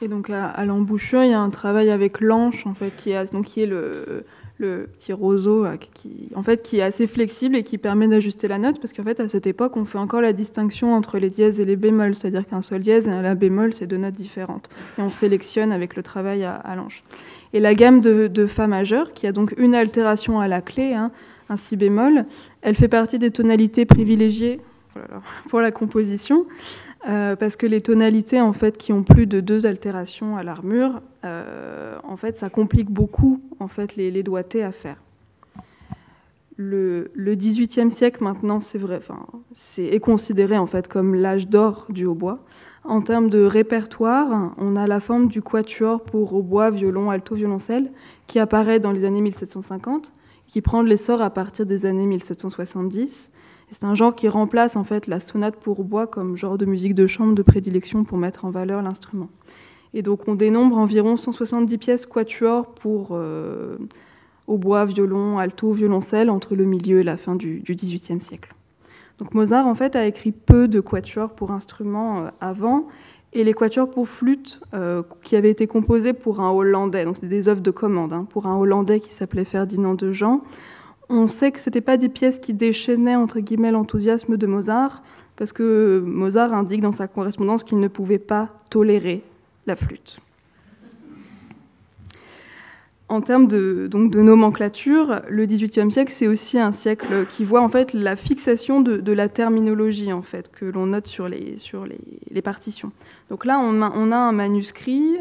Et donc à l'embouchure, il y a un travail avec l'anche, en fait, qui est le petit roseau qui est assez flexible et qui permet d'ajuster la note, parce qu'en fait, à cette époque, on fait encore la distinction entre les dièses et les bémols, c'est-à-dire qu'un sol dièse et un la bémol, c'est 2 notes différentes. Et on sélectionne avec le travail à l'anche. Et la gamme de fa majeur, qui a donc une altération à la clé, un si bémol, elle fait partie des tonalités privilégiées pour la composition, parce que les tonalités en fait, qui ont plus de 2 altérations à l'armure, en fait, ça complique beaucoup en fait, les doigtés à faire. Le XVIIIe siècle, maintenant, c'est vrai, est considéré en fait comme l'âge d'or du hautbois. En termes de répertoire, on a la forme du quatuor pour hautbois, violon, alto, violoncelle, qui apparaît dans les années 1750, qui prend de l'essor à partir des années 1770. C'est un genre qui remplace en fait la sonate pour hautbois comme genre de musique de chambre de prédilection pour mettre en valeur l'instrument. Et donc on dénombre environ 170 pièces quatuor pour hautbois, violon, alto, violoncelle entre le milieu et la fin du XVIIIe siècle. Donc Mozart en fait a écrit peu de quatuors pour instruments avant, et les quatuors pour flûte qui avaient été composés pour un Hollandais, donc c'était des œuvres de commande, pour un Hollandais qui s'appelait Ferdinand de Jean. On sait que ce n'étaient pas des pièces qui déchaînaient entre guillemets l'enthousiasme de Mozart, parce que Mozart indique dans sa correspondance qu'il ne pouvait pas tolérer la flûte. En termes de nomenclature, le XVIIIe siècle, c'est aussi un siècle qui voit en fait la fixation de la terminologie en fait, que l'on note sur les partitions. Donc là, on a un manuscrit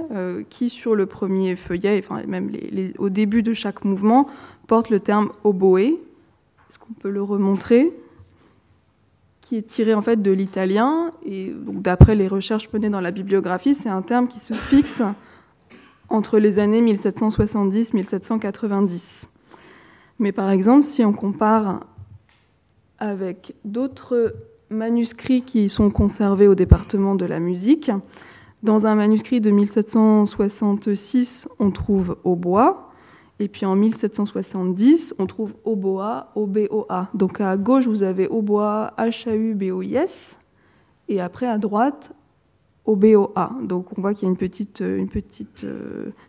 qui, sur le premier feuillet, enfin, même au début de chaque mouvement, porte le terme oboe. Est-ce qu'on peut le remontrer ? Qui est tiré en fait de l'italien. Et donc, d'après les recherches menées dans la bibliographie, c'est un terme qui se fixe entre les années 1770-1790. Mais par exemple, si on compare avec d'autres manuscrits qui sont conservés au département de la musique, dans un manuscrit de 1766, on trouve hautbois, et puis en 1770, on trouve hautbois, O-B-O-A. Donc à gauche, vous avez hautbois, H-A-U-B-O-I-S, et après à droite, O-B-O-A. Donc on voit qu'il y a une petite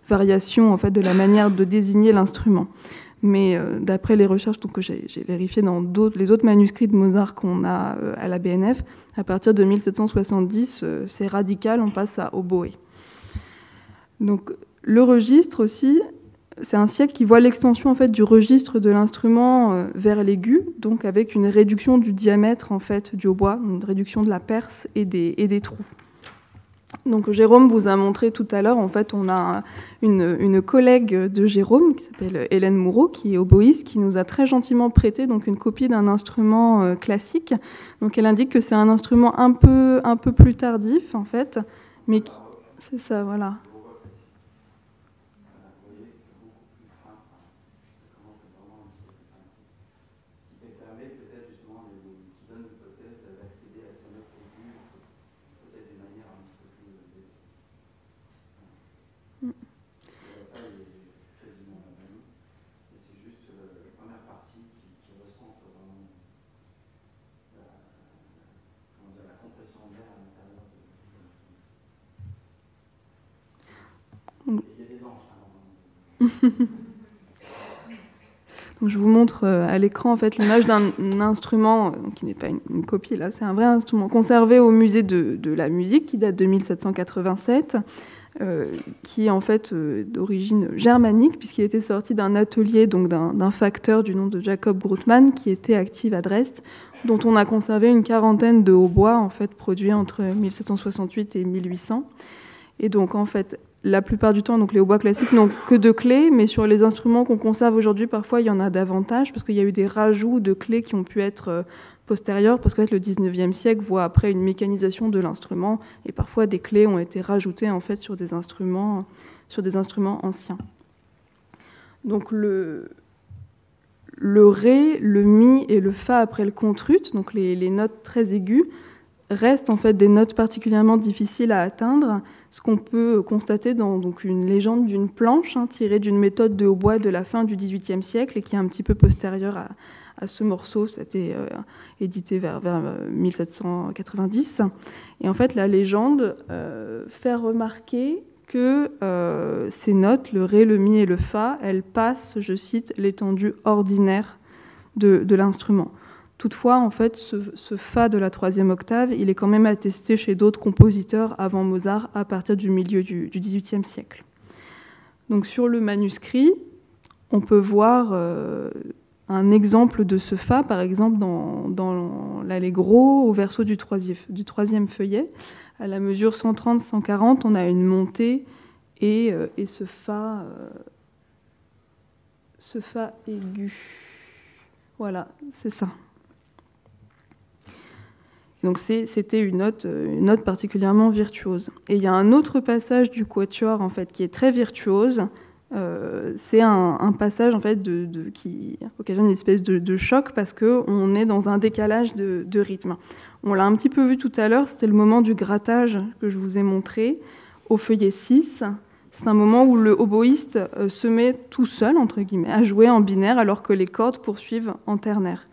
variation en fait, de la manière de désigner l'instrument. Mais d'après les recherches que j'ai vérifiées dans les autres manuscrits de Mozart qu'on a à la BNF, à partir de 1770, c'est radical, on passe à oboe. Donc le registre aussi, c'est un siècle qui voit l'extension en fait, du registre de l'instrument vers l'aigu, donc avec une réduction du diamètre en fait, du hautbois, une réduction de la perce et des trous. Donc Jérôme vous a montré tout à l'heure, en fait, on a une collègue de Jérôme qui s'appelle Hélène Moureau, qui est oboïste, qui nous a très gentiment prêté donc une copie d'un instrument classique. Donc elle indique que c'est un instrument un peu plus tardif, en fait, mais qui... C'est ça, voilà. Donc, je vous montre à l'écran en fait, l'image d'un instrument qui n'est pas une copie, là, c'est un vrai instrument conservé au musée de la musique qui date de 1787, qui est en fait d'origine germanique puisqu'il était sorti d'un atelier donc d'un facteur du nom de Jacob Brutmann qui était actif à Dresde, dont on a conservé une quarantaine de hautbois en fait produits entre 1768 et 1800. Et donc en fait la plupart du temps, donc les hautbois classiques n'ont que 2 clés, mais sur les instruments qu'on conserve aujourd'hui, parfois il y en a davantage, parce qu'il y a eu des rajouts de clés qui ont pu être postérieurs, parce que le 19e siècle voit après une mécanisation de l'instrument, et parfois des clés ont été rajoutées en fait sur des instruments anciens. Donc le ré, le mi et le fa après le contrut, donc les notes très aiguës, restent en fait des notes particulièrement difficiles à atteindre, ce qu'on peut constater dans donc, une légende d'une planche tirée d'une méthode de hautbois de la fin du XVIIIe siècle et qui est un petit peu postérieure à ce morceau. C'était édité vers 1790. Et en fait, la légende fait remarquer que ces notes, le ré, le mi et le fa, elles passent, je cite, l'étendue ordinaire de l'instrument. Toutefois, en fait, ce fa de la 3e octave, il est quand même attesté chez d'autres compositeurs avant Mozart à partir du milieu du XVIIIe siècle. Donc sur le manuscrit, on peut voir un exemple de ce fa, par exemple dans l'allegro au verso du 3e feuillet. À la mesure 130-140, on a une montée et ce fa aigu. Voilà, c'est ça. Donc c'était une note particulièrement virtuose. Et il y a un autre passage du quatuor en fait, qui est très virtuose. C'est un passage en fait, qui occasionne une espèce de choc parce qu'on est dans un décalage de rythme. On l'a un petit peu vu tout à l'heure, c'était le moment du grattage que je vous ai montré au feuillet 6. C'est un moment où le oboïste se met tout seul, entre guillemets, à jouer en binaire alors que les cordes poursuivent en ternaire.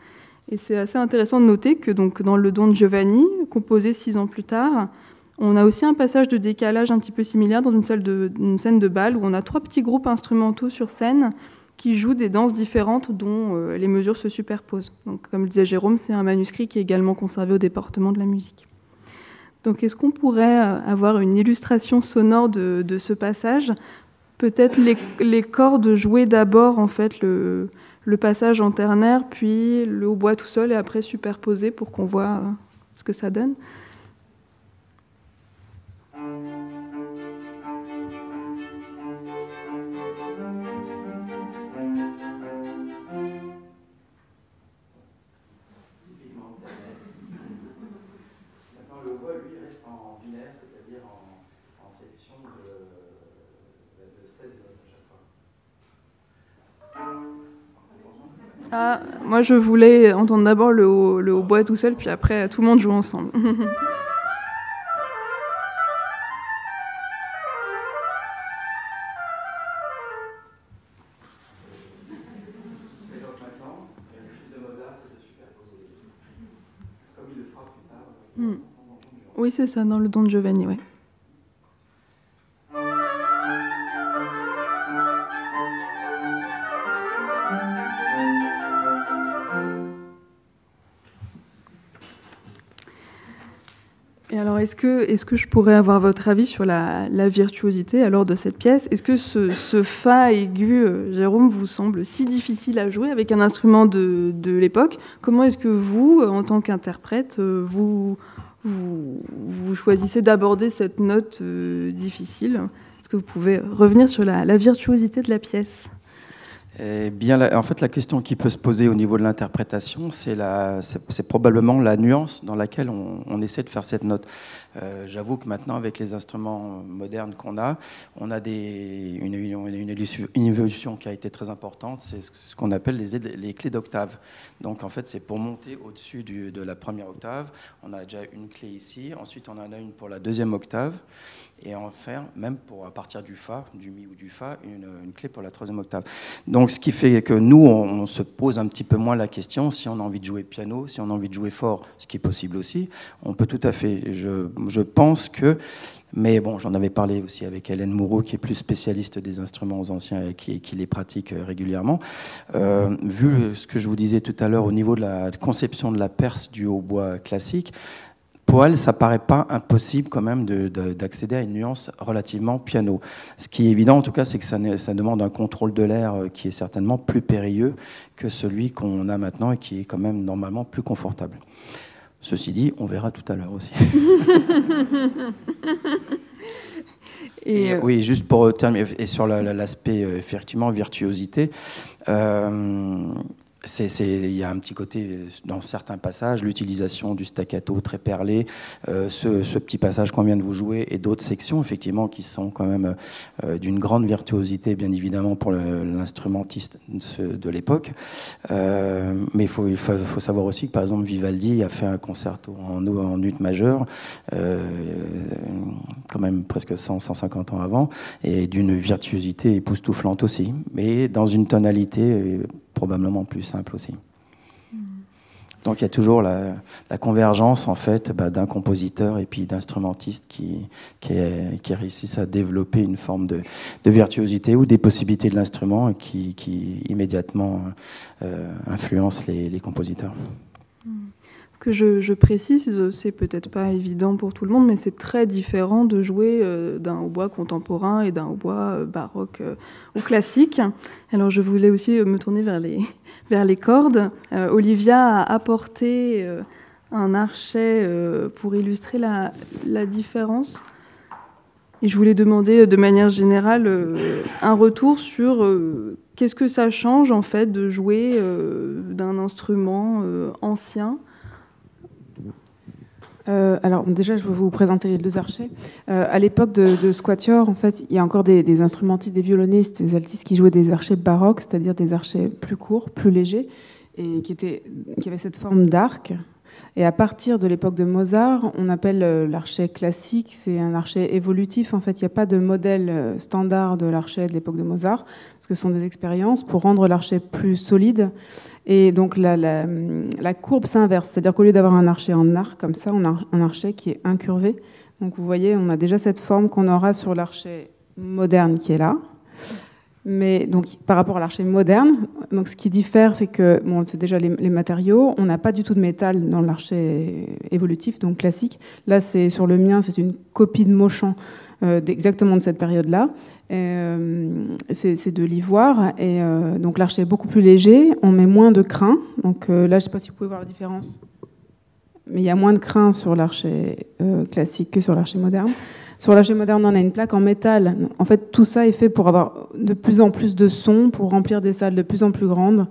Et c'est assez intéressant de noter que donc, dans le Don Giovanni, composé 6 ans plus tard, on a aussi un passage de décalage un petit peu similaire dans une scène de bal où on a 3 petits groupes instrumentaux sur scène qui jouent des danses différentes dont les mesures se superposent. Donc, comme le disait Jérôme, c'est un manuscrit qui est également conservé au département de la musique. Donc, est-ce qu'on pourrait avoir une illustration sonore de ce passage ? Peut-être les cordes jouer d'abord en fait le passage en ternaire, puis le hautbois tout seul et après superposé pour qu'on voit ce que ça donne. Le hautbois, lui, reste en binaire, c'est-à-dire en section de 16 notes à chaque fois. Ah, moi je voulais entendre d'abord le hautbois tout seul, puis après tout le monde joue ensemble. Oui, c'est ça, dans le Don Giovanni, ouais. Et alors, est-ce que je pourrais avoir votre avis sur la virtuosité alors de cette pièce ? Est-ce que ce fa aigu, Jérôme, vous semble si difficile à jouer avec un instrument de l'époque ? Comment est-ce que vous, en tant qu'interprète, vous choisissez d'aborder cette note difficile ? Est-ce que vous pouvez revenir sur la virtuosité de la pièce ? Eh bien, en fait, la question qui peut se poser au niveau de l'interprétation, c'est probablement la nuance dans laquelle on essaie de faire cette note. J'avoue que maintenant, avec les instruments modernes qu'on a, on a une évolution qui a été très importante, c'est ce qu'on appelle les clés d'octave. Donc, en fait, c'est pour monter au-dessus de la première octave. On a déjà une clé ici, ensuite on en a une pour la deuxième octave, et en faire, même pour, à partir du fa, du mi ou du fa, une clé pour la troisième octave. Donc, ce qui fait que nous, on se pose un petit peu moins la question si on a envie de jouer piano, si on a envie de jouer fort, ce qui est possible aussi. On peut tout à fait. Je pense que, mais bon, j'en avais parlé aussi avec Hélène Moureau, qui est plus spécialiste des instruments anciens et qui les pratique régulièrement. Vu ce que je vous disais tout à l'heure au niveau de la conception de la perce du hautbois classique, pour elle, ça paraît pas impossible quand même d'accéder à une nuance relativement piano. Ce qui est évident, en tout cas, c'est que ça demande un contrôle de l'air qui est certainement plus périlleux que celui qu'on a maintenant et qui est quand même normalement plus confortable. Ceci dit, on verra tout à l'heure aussi. Oui, juste pour terminer, et sur l'aspect effectivement virtuosité, il y a un petit côté dans certains passages, l'utilisation du staccato très perlé, ce petit passage qu'on vient de vous jouer et d'autres sections effectivement qui sont quand même d'une grande virtuosité bien évidemment pour l'instrumentiste de l'époque. Mais il faut savoir aussi que par exemple Vivaldi a fait un concerto en ut majeur quand même presque 150 ans avant et d'une virtuosité époustouflante aussi, mais dans une tonalité probablement plus simple aussi. Donc il y a toujours la convergence en fait d'un compositeur et puis d'instrumentiste qui réussissent à développer une forme de virtuosité ou des possibilités de l'instrument qui immédiatement influencent les compositeurs. Ce que je précise, c'est peut-être pas évident pour tout le monde, mais c'est très différent de jouer d'un hautbois contemporain et d'un hautbois baroque ou classique. Alors je voulais aussi me tourner vers les cordes. Olivia a apporté un archet pour illustrer la différence. Et je voulais demander de manière générale un retour sur qu'est-ce que ça change en fait de jouer d'un instrument ancien? Alors déjà, je vais vous présenter les deux archets. À l'époque de Squatior, en fait, il y a encore des instrumentistes, des violonistes, des altistes qui jouaient des archets baroques, c'est-à-dire des archets plus courts, plus légers, et qui avaient cette forme d'arc. Et à partir de l'époque de Mozart, on appelle l'archet classique, c'est un archet évolutif. En fait, il n'y a pas de modèle standard de l'archet de l'époque de Mozart, parce que ce sont des expériences pour rendre l'archet plus solide. Et donc la courbe s'inverse, c'est-à-dire qu'au lieu d'avoir un archet en arc comme ça, on a un archet qui est incurvé. Donc vous voyez, on a déjà cette forme qu'on aura sur l'archet moderne qui est là. Mais donc par rapport à l'archet moderne, donc ce qui diffère, c'est que bon, c'est déjà les matériaux. On n'a pas du tout de métal dans l'archet évolutif, donc classique. Là, c'est sur le mien, c'est une copie de Mauchamp exactement de cette période-là. C'est de l'ivoire et donc l'archet est beaucoup plus léger. On met moins de crin. Donc là, je ne sais pas si vous pouvez voir la différence, mais il y a moins de crin sur l'archet classique que sur l'archet moderne. Sur l'archet moderne, on a une plaque en métal. En fait, tout ça est fait pour avoir de plus en plus de sons, pour remplir des salles de plus en plus grandes.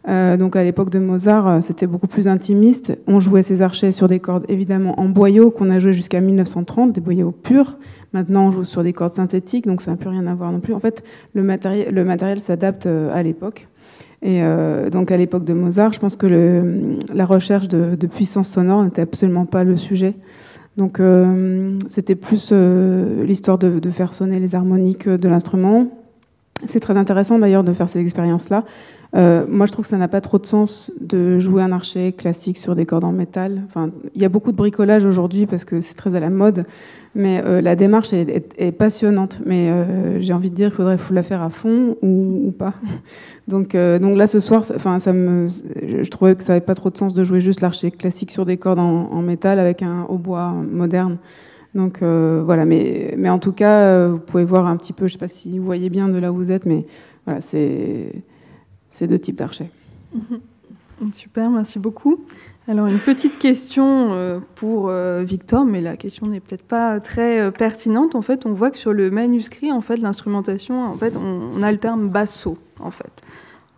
Donc à l'époque de Mozart, c'était beaucoup plus intimiste. On jouait ces archets sur des cordes évidemment en boyaux qu'on a joué jusqu'à 1930, des boyaux purs. Maintenant, on joue sur des cordes synthétiques, donc ça n'a plus rien à voir non plus. En fait, le matériel s'adapte à l'époque. Et donc à l'époque de Mozart, je pense que la recherche de puissance sonore n'était absolument pas le sujet. Donc c'était plus l'histoire de faire sonner les harmoniques de l'instrument. C'est très intéressant d'ailleurs de faire ces expériences-là. Moi, je trouve que ça n'a pas trop de sens de jouer un archet classique sur des cordes en métal. Enfin, il y a beaucoup de bricolage aujourd'hui parce que c'est très à la mode, mais la démarche est passionnante. Mais j'ai envie de dire qu'il faudrait la faire à fond ou pas. Donc là, ce soir, je trouvais que ça n'avait pas trop de sens de jouer juste l'archet classique sur des cordes en métal avec un hautbois moderne. Donc voilà, mais en tout cas, vous pouvez voir un petit peu, je ne sais pas si vous voyez bien de là où vous êtes, mais voilà, c'est deux types d'archets. Super, merci beaucoup. Alors une petite question pour Victor, mais la question n'est peut-être pas très pertinente. En fait, on voit que sur le manuscrit, en fait, l'instrumentation, en fait, on a le terme basso, en fait,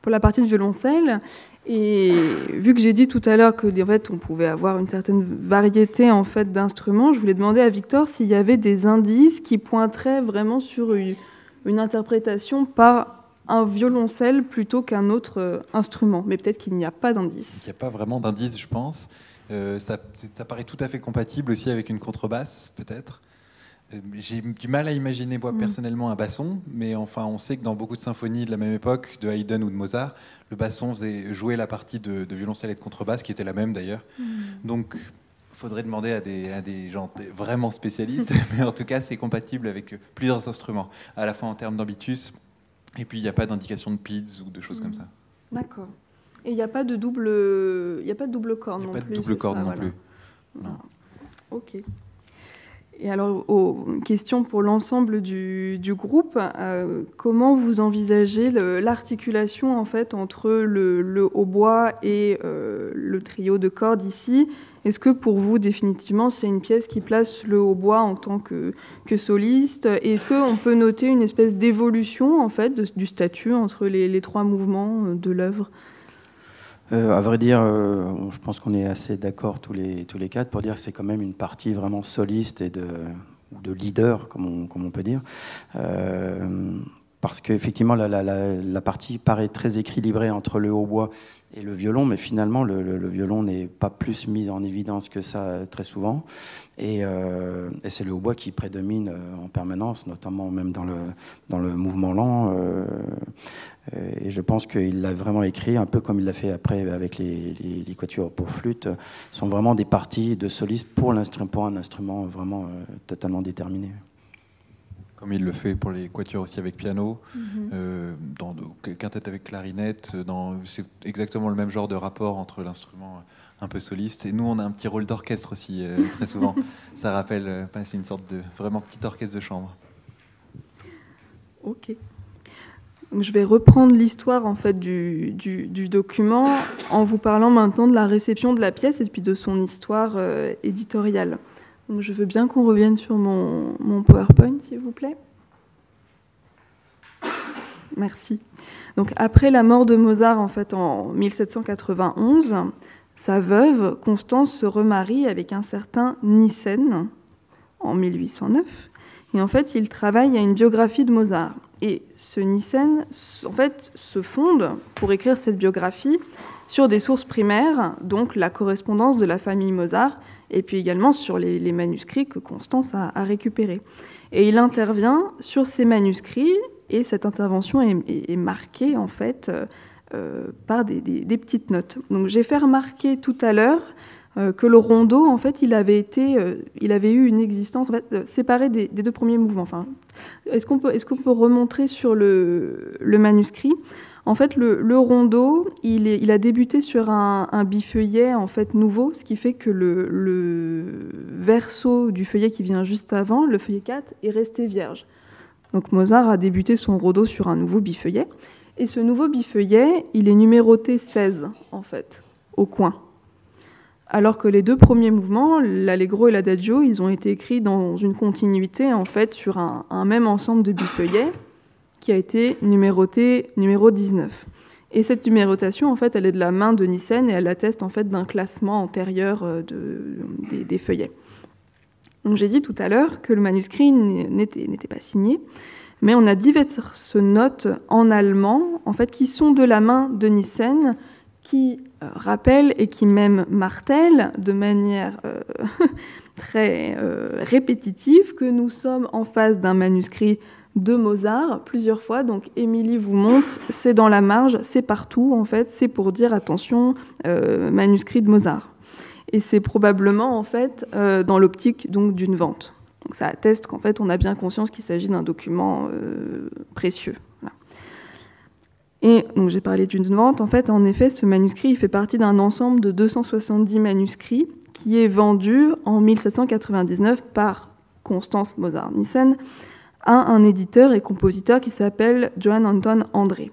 pour la partie de violoncelle. Et vu que j'ai dit tout à l'heure que en fait, on pouvait avoir une certaine variété en fait d'instruments, je voulais demander à Victor s'il y avait des indices qui pointeraient vraiment sur une interprétation par un violoncelle plutôt qu'un autre instrument. Mais peut-être qu'il n'y a pas d'indice. Il n'y a pas vraiment d'indice, je pense. Ça paraît tout à fait compatible aussi avec une contrebasse, peut-être. J'ai du mal à imaginer, moi, personnellement, un basson, mais enfin, on sait que dans beaucoup de symphonies de la même époque, de Haydn ou de Mozart, le basson faisait jouer la partie de violoncelle et de contrebasse, qui était la même d'ailleurs. Donc, il faudrait demander à des gens vraiment spécialistes, mais en tout cas, c'est compatible avec plusieurs instruments, à la fois en termes d'ambitus, et puis il n'y a pas d'indication de PIDS ou de choses comme ça. D'accord. Et il n'y a pas de double corde non plus. Il n'y a pas de double corde non plus. Non. Ok. Et alors, question pour l'ensemble du groupe, comment vous envisagez l'articulation en fait entre le hautbois et le trio de cordes ici? Est-ce que pour vous, définitivement, c'est une pièce qui place le hautbois en tant que soliste? Et est-ce qu'on peut noter une espèce d'évolution en fait du statut entre les trois mouvements de l'œuvre? À vrai dire, je pense qu'on est assez d'accord tous les quatre pour dire que c'est quand même une partie vraiment soliste et de leader, comme on peut dire. Parce qu'effectivement, la partie paraît très équilibrée entre le hautbois et le violon, mais finalement, le violon n'est pas plus mis en évidence que ça très souvent. Et c'est le hautbois qui prédomine en permanence, notamment même dans le mouvement lent. Et je pense qu'il l'a vraiment écrit, un peu comme il l'a fait après avec les quatuors pour flûte. Ce sont vraiment des parties de soliste pour un instrument vraiment totalement déterminé. Comme il le fait pour les quatuors aussi avec piano, dans quintette avec clarinette, c'est exactement le même genre de rapport entre l'instrument un peu soliste. Et nous, on a un petit rôle d'orchestre aussi, très souvent. Ça rappelle, c'est une sorte de vraiment petit orchestre de chambre. Ok. Donc, je vais reprendre l'histoire en fait du document en vous parlant maintenant de la réception de la pièce et puis de son histoire éditoriale. Donc, je veux bien qu'on revienne sur mon PowerPoint, s'il vous plaît. Merci. Donc, après la mort de Mozart, en fait, en 1791, sa veuve, Constance, se remarie avec un certain Nissen en 1809. Et en fait, il travaille à une biographie de Mozart. Et ce Nissen, en fait, se fonde pour écrire cette biographie sur des sources primaires, donc la correspondance de la famille Mozart, et puis également sur les manuscrits que Constance a récupérés. Et il intervient sur ces manuscrits, et cette intervention est marquée, en fait, par des petites notes. Donc, j'ai fait remarquer tout à l'heure que le rondo, en fait, il avait eu une existence en fait, séparée des deux premiers mouvements. Enfin, est-ce qu'on peut remontrer sur le manuscrit ? En fait, le rondo, il a débuté sur un bifeuillet en fait nouveau, ce qui fait que le verso du feuillet qui vient juste avant, le feuillet 4, est resté vierge. Donc Mozart a débuté son rondo sur un nouveau bifeuillet. Et ce nouveau bifeuillet, il est numéroté 16, en fait, au coin. Alors que les deux premiers mouvements, l'allegro et l'adagio, ils ont été écrits dans une continuité, en fait, sur un même ensemble de bifeuillets qui a été numéroté numéro 19. Et cette numérotation, en fait, elle est de la main de Nissen et elle atteste, en fait, d'un classement antérieur des feuillets. Donc, j'ai dit tout à l'heure que le manuscrit n'était pas signé, mais on a diverses notes en allemand, en fait, qui sont de la main de Nissen, qui rappellent et qui même martèlent de manière très répétitive que nous sommes en face d'un manuscrit de Mozart plusieurs fois. Donc Émilie vous montre, c'est dans la marge, c'est partout, en fait, c'est pour dire attention, manuscrit de Mozart. Et c'est probablement en fait dans l'optique donc d'une vente. Donc ça atteste qu'en fait on a bien conscience qu'il s'agit d'un document précieux. Voilà. Et donc j'ai parlé d'une vente. En fait, en effet, ce manuscrit il fait partie d'un ensemble de 270 manuscrits qui est vendu en 1799 par Constance Mozart-Nissen à un éditeur et compositeur qui s'appelle Johann Anton André.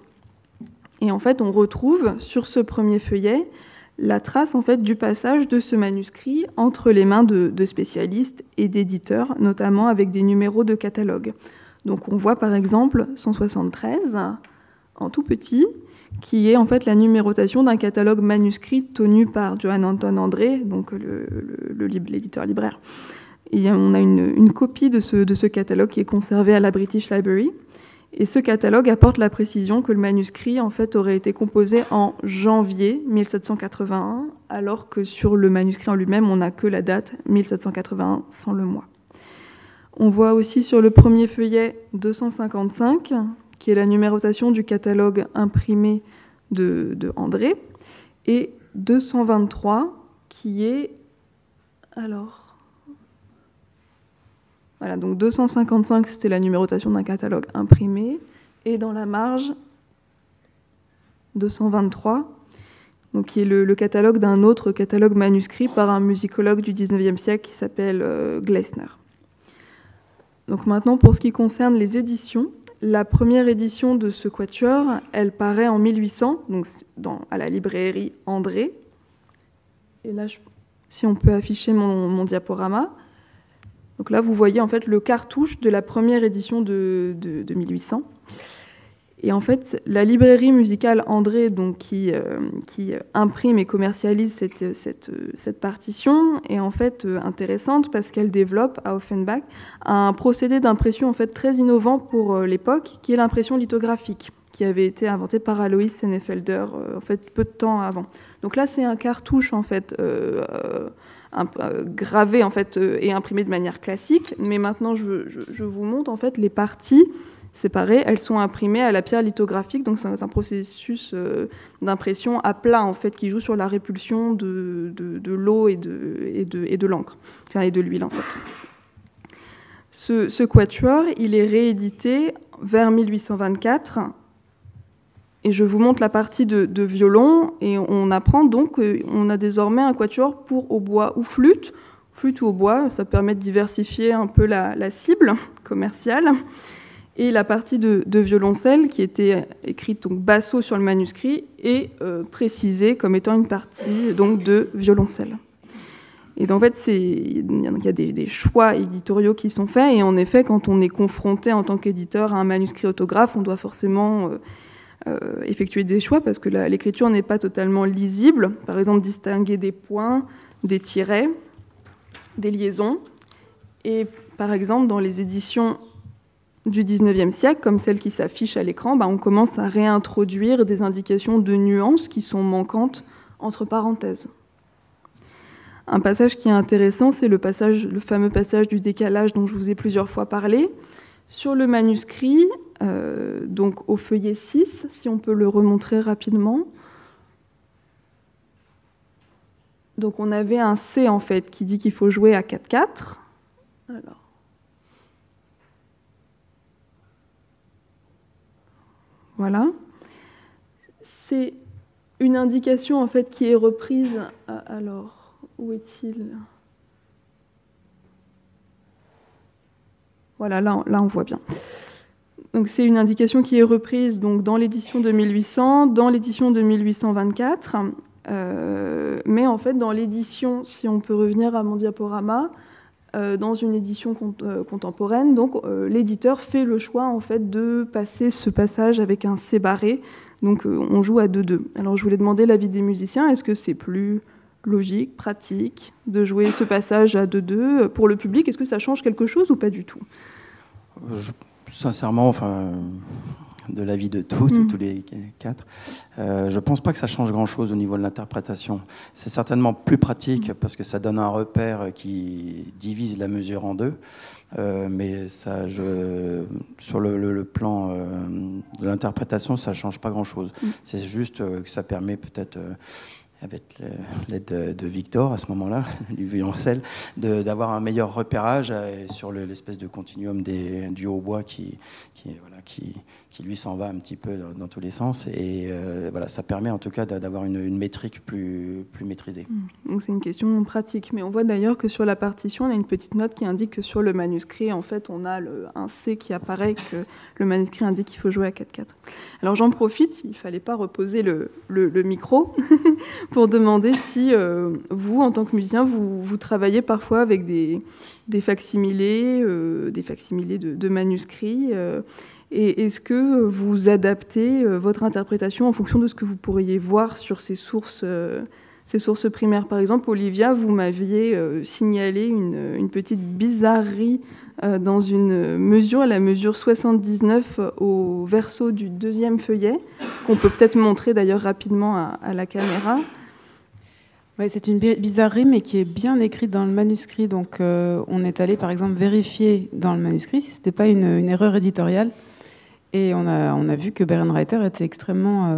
Et en fait, on retrouve sur ce premier feuillet la trace en fait, du passage de ce manuscrit entre les mains de spécialistes et d'éditeurs, notamment avec des numéros de catalogue. Donc on voit par exemple 173, en tout petit, qui est en fait la numérotation d'un catalogue manuscrit tenu par Johann Anton André, donc l'éditeur libraire. Et on a une copie de ce catalogue qui est conservé à la British Library. Et ce catalogue apporte la précision que le manuscrit en fait, aurait été composé en janvier 1781, alors que sur le manuscrit en lui-même, on n'a que la date 1781 sans le mois. On voit aussi sur le premier feuillet 255, qui est la numérotation du catalogue imprimé de André, et 223, qui est... Alors... Voilà, donc 255, c'était la numérotation d'un catalogue imprimé, et dans la marge, 223, donc qui est le catalogue d'un autre catalogue manuscrit par un musicologue du 19e siècle qui s'appelle Glessner. Donc maintenant, pour ce qui concerne les éditions, la première édition de ce quatuor, elle paraît en 1800, donc à la librairie André. Et là, si on peut afficher mon diaporama. Donc là, vous voyez en fait le cartouche de la première édition de 1800. Et en fait, la librairie musicale André, donc, qui imprime et commercialise cette partition, est en fait intéressante parce qu'elle développe à Offenbach un procédé d'impression en fait très innovant pour l'époque, qui est l'impression lithographique, qui avait été inventée par Alois Senefelder en fait peu de temps avant. Donc là, c'est un cartouche en fait. Gravé en fait et imprimé de manière classique, mais maintenant je vous montre en fait les parties séparées, elles sont imprimées à la pierre lithographique, donc c'est un processus d'impression à plat en fait qui joue sur la répulsion de l'eau et de l'encre, enfin, et de l'huile en fait. Ce quatuor, il est réédité vers 1824. Et je vous montre la partie de violon, et on apprend donc qu'on a désormais un quatuor pour hautbois ou flûte ou hautbois, ça permet de diversifier un peu la cible commerciale. Et la partie de violoncelle, qui était écrite donc basso sur le manuscrit, est précisée comme étant une partie donc, de violoncelle. Et en fait, il y a des choix éditoriaux qui sont faits. Et en effet, quand on est confronté en tant qu'éditeur à un manuscrit autographe, on doit forcément effectuer des choix parce que l'écriture n'est pas totalement lisible. Par exemple, distinguer des points, des tirets, des liaisons. Et par exemple, dans les éditions du 19e siècle, comme celle qui s'affiche à l'écran, on commence à réintroduire des indications de nuances qui sont manquantes entre parenthèses. Un passage qui est intéressant, c'est le fameux passage du décalage dont je vous ai plusieurs fois parlé. Sur le manuscrit, donc au feuillet 6, si on peut le remontrer rapidement. Donc on avait un C en fait qui dit qu'il faut jouer à 4-4. Alors. Voilà. C'est une indication en fait qui est reprise. Alors. Où est-il? Voilà, là on voit bien. Donc c'est une indication qui est reprise donc, dans l'édition de 1800, dans l'édition de 1824, mais en fait dans l'édition, si on peut revenir à mon diaporama, dans une édition contemporaine, donc l'éditeur fait le choix en fait de passer ce passage avec un C barré, donc on joue à 2-2. Alors je voulais demander l'avis des musiciens, est-ce que c'est plus logique, pratique, de jouer ce passage à 2-2 pour le public? Est-ce que ça change quelque chose ou pas du tout? Sincèrement, de l'avis de tous les quatre, je ne pense pas que ça change grand-chose au niveau de l'interprétation. C'est certainement plus pratique parce que ça donne un repère qui divise la mesure en deux. Mais ça, sur le plan de l'interprétation, ça ne change pas grand-chose. C'est juste que ça permet peut-être... avec l'aide de Victor à ce moment-là, du violoncelle, d'avoir un meilleur repérage sur l'espèce de continuum du hautbois qui lui s'en va un petit peu dans tous les sens. Et voilà, ça permet en tout cas d'avoir une métrique plus maîtrisée. Donc c'est une question pratique. Mais on voit d'ailleurs que sur la partition, on a une petite note qui indique que sur le manuscrit, en fait, on a un C qui apparaît, que le manuscrit indique qu'il faut jouer à 4-4. Alors j'en profite, il ne fallait pas reposer le micro pour demander si vous, en tant que musicien, vous travaillez parfois avec des facsimilés, de manuscrits. Et est-ce que vous adaptez votre interprétation en fonction de ce que vous pourriez voir sur ces sources primaires? Par exemple, Olivia, vous m'aviez signalé une petite bizarrerie dans une mesure, la mesure 79 au verso du deuxième feuillet, qu'on peut peut-être montrer d'ailleurs rapidement à la caméra. Ouais, c'est une bizarrerie, mais qui est bien écrite dans le manuscrit. Donc, on est allé, par exemple, vérifier dans le manuscrit si ce n'était pas une erreur éditoriale. Et on a vu que Berenreiter était extrêmement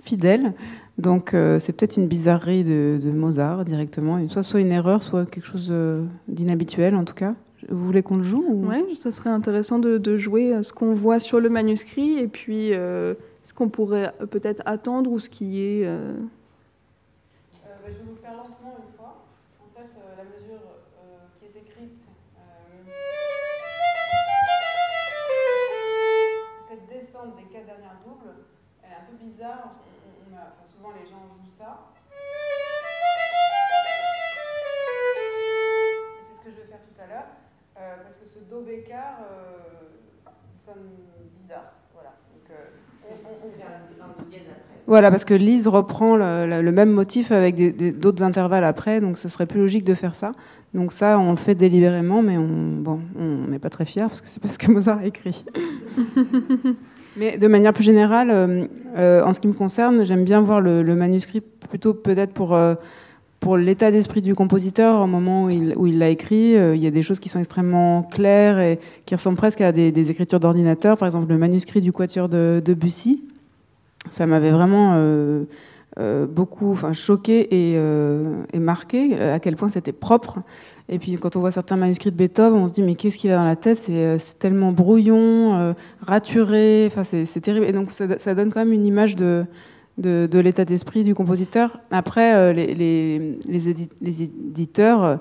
fidèle. Donc, c'est peut-être une bizarrerie de Mozart directement. Soit une erreur, soit quelque chose d'inhabituel, en tout cas. Vous voulez qu'on le joue Oui, ça serait intéressant de jouer ce qu'on voit sur le manuscrit et puis ce qu'on pourrait peut-être attendre ou ce qui est... Je vais vous faire lentement une fois. En fait, la mesure qui est écrite, cette descente des 4 dernières doubles, elle est un peu bizarre. Souvent, les gens jouent ça. C'est ce que je vais faire tout à l'heure, parce que ce do bécard sonne bizarre. Voilà. Donc, on vient un dièse après. Voilà, parce que Lise reprend le même motif avec d'autres intervalles après, donc ce serait plus logique de faire ça. Donc ça, on le fait délibérément, mais on n'est pas très fiers, parce que c'est pas ce que Mozart a écrit. Mais de manière plus générale, en ce qui me concerne, j'aime bien voir le manuscrit plutôt peut-être pour l'état d'esprit du compositeur au moment où il l'a écrit. Il y a des choses qui sont extrêmement claires et qui ressemblent presque à des écritures d'ordinateur. Par exemple, le manuscrit du Quatuor de Debussy. Ça m'avait vraiment beaucoup choqué et marqué à quel point c'était propre. Et puis quand on voit certains manuscrits de Beethoven, on se dit mais qu'est-ce qu'il a dans la tête? C'est tellement brouillon, raturé, c'est terrible. Et donc ça donne quand même une image de l'état d'esprit du compositeur. Après, les éditeurs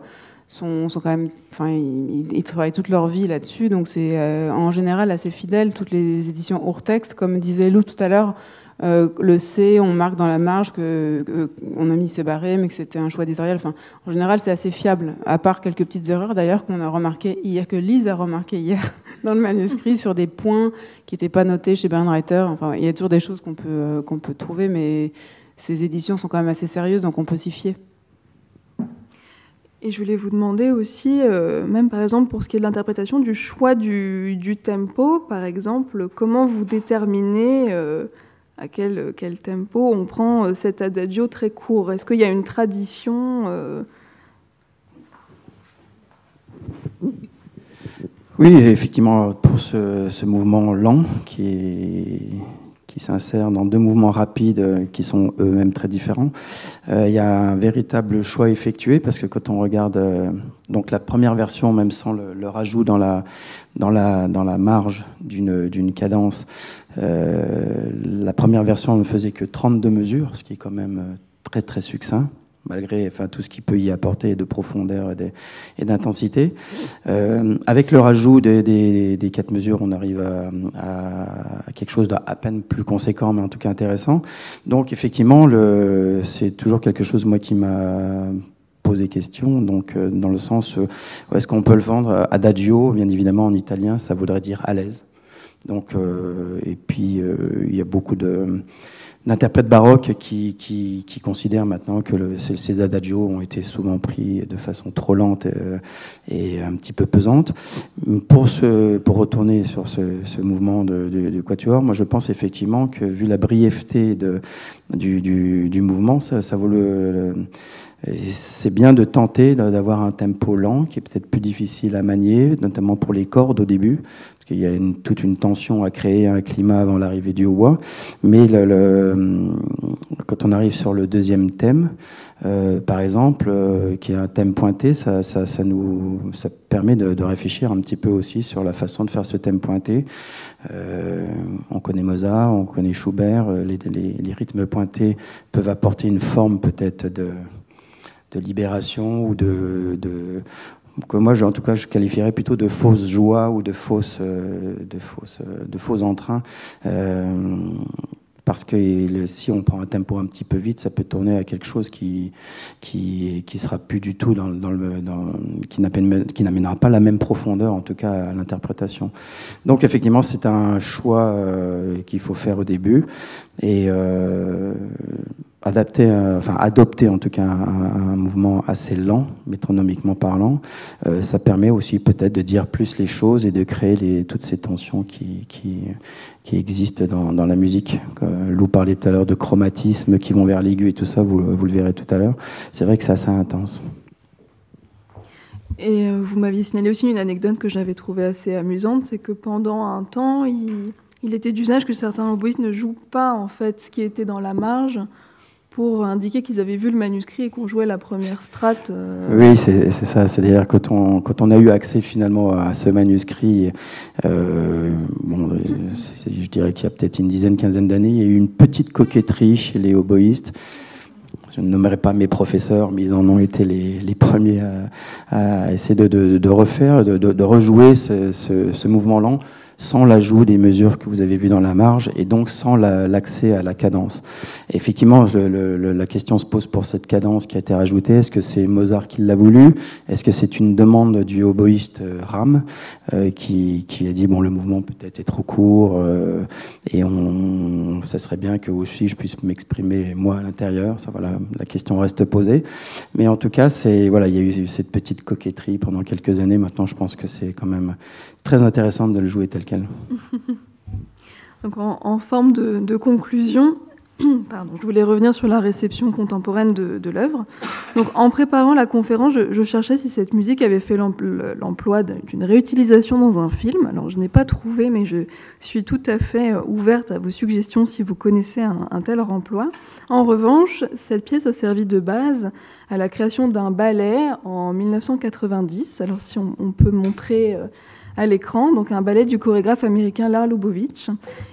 sont quand même, ils travaillent toute leur vie là-dessus, donc c'est en général assez fidèle. Toutes les éditions hors texte, comme disait Lou tout à l'heure, le C, on marque dans la marge qu'on a mis ses barèmes et que c'était un choix éditorial. Enfin, en général, c'est assez fiable, à part quelques petites erreurs d'ailleurs qu'on a remarquées hier, que Lise a remarqué hier dans le manuscrit sur des points qui n'étaient pas notés chez Bernreiter. Enfin, il y a toujours des choses qu'on peut trouver, mais ces éditions sont quand même assez sérieuses, donc on peut s'y fier. Et je voulais vous demander aussi, même par exemple pour ce qui est de l'interprétation, du choix du tempo, par exemple, comment vous déterminez à quel tempo on prend cet adagio très court? Est-ce qu'il y a une tradition Oui, effectivement, pour ce mouvement lent qui s'insère dans deux mouvements rapides qui sont eux-mêmes très différents. Il y a un véritable choix effectué parce que quand on regarde donc la première version, même sans le rajout dans la marge d'une cadence, la première version ne faisait que 32 mesures, ce qui est quand même très très succinct, malgré tout ce qu'il peut y apporter de profondeur et d'intensité. Avec le rajout des 4 mesures, on arrive à quelque chose d'à peine plus conséquent, mais en tout cas intéressant. Donc effectivement, c'est toujours quelque chose, moi, qui m'a posé question, donc dans le sens où est-ce qu'on peut le vendre adagio, bien évidemment en italien, ça voudrait dire à l'aise. Donc, et puis il y a beaucoup d'interprètes baroques qui considèrent maintenant que ces adagios ont été souvent pris de façon trop lente et un petit peu pesante. Pour retourner sur ce mouvement du quatuor, moi je pense effectivement que vu la brièveté du mouvement, ça vaut c'est bien de tenter d'avoir un tempo lent qui est peut-être plus difficile à manier, notamment pour les cordes au début, parce qu'il y a toute une tension à créer un climat avant l'arrivée du hautbois. Mais quand on arrive sur le deuxième thème, par exemple, qui est un thème pointé, ça permet de réfléchir un petit peu aussi sur la façon de faire ce thème pointé. On connaît Mozart, on connaît Schubert, les rythmes pointés peuvent apporter une forme peut-être de libération ou que moi, en tout cas, je qualifierais plutôt de fausse joie ou de faux entrain. Parce que si on prend un tempo un petit peu vite, ça peut tourner à quelque chose qui sera plus du tout qui n'amènera pas la même profondeur, en tout cas à l'interprétation. Donc effectivement, c'est un choix qu'il faut faire au début et adopter en tout cas un mouvement assez lent, métronomiquement parlant. Ça permet aussi peut-être de dire plus les choses et de créer toutes ces tensions qui existent dans la musique. Lou parlait tout à l'heure de chromatisme qui vont vers l'aigu et tout ça, vous le verrez tout à l'heure. C'est vrai que c'est assez intense. Et vous m'aviez signalé aussi une anecdote que j'avais trouvée assez amusante, c'est que pendant un temps, il était d'usage que certains oboïstes ne jouent pas en fait ce qui était dans la marge, pour indiquer qu'ils avaient vu le manuscrit et qu'on jouait la première strate. Oui, c'est ça. C'est-à-dire quand on a eu accès finalement à ce manuscrit, je dirais qu'il y a peut-être une dizaine, quinzaine d'années, il y a eu une petite coquetterie chez les oboïstes. Je ne nommerai pas mes professeurs, mais ils en ont été les premiers à essayer de refaire, de rejouer ce mouvement lent, sans l'ajout des mesures que vous avez vues dans la marge et donc sans l'accès à la cadence. Et effectivement, la question se pose pour cette cadence qui a été rajoutée. Est-ce que c'est Mozart qui l'a voulu? Est-ce que c'est une demande du oboïste Ram qui a dit bon, le mouvement peut-être est trop court et ça serait bien que aussi je puisse m'exprimer moi à l'intérieur. Ça, voilà, la question reste posée. Mais en tout cas, il y a eu cette petite coquetterie pendant quelques années. Maintenant, je pense que c'est quand même très intéressant de le jouer tel quel. Donc en forme de conclusion, je voulais revenir sur la réception contemporaine de l'œuvre. Donc en préparant la conférence, je cherchais si cette musique avait fait l'emploi d'une réutilisation dans un film. Alors je n'ai pas trouvé, mais je suis tout à fait ouverte à vos suggestions si vous connaissez un tel remploi. En revanche, cette pièce a servi de base à la création d'un ballet en 1990. Alors si on peut montrer à l'écran, donc un ballet du chorégraphe américain Lars Lubovitch.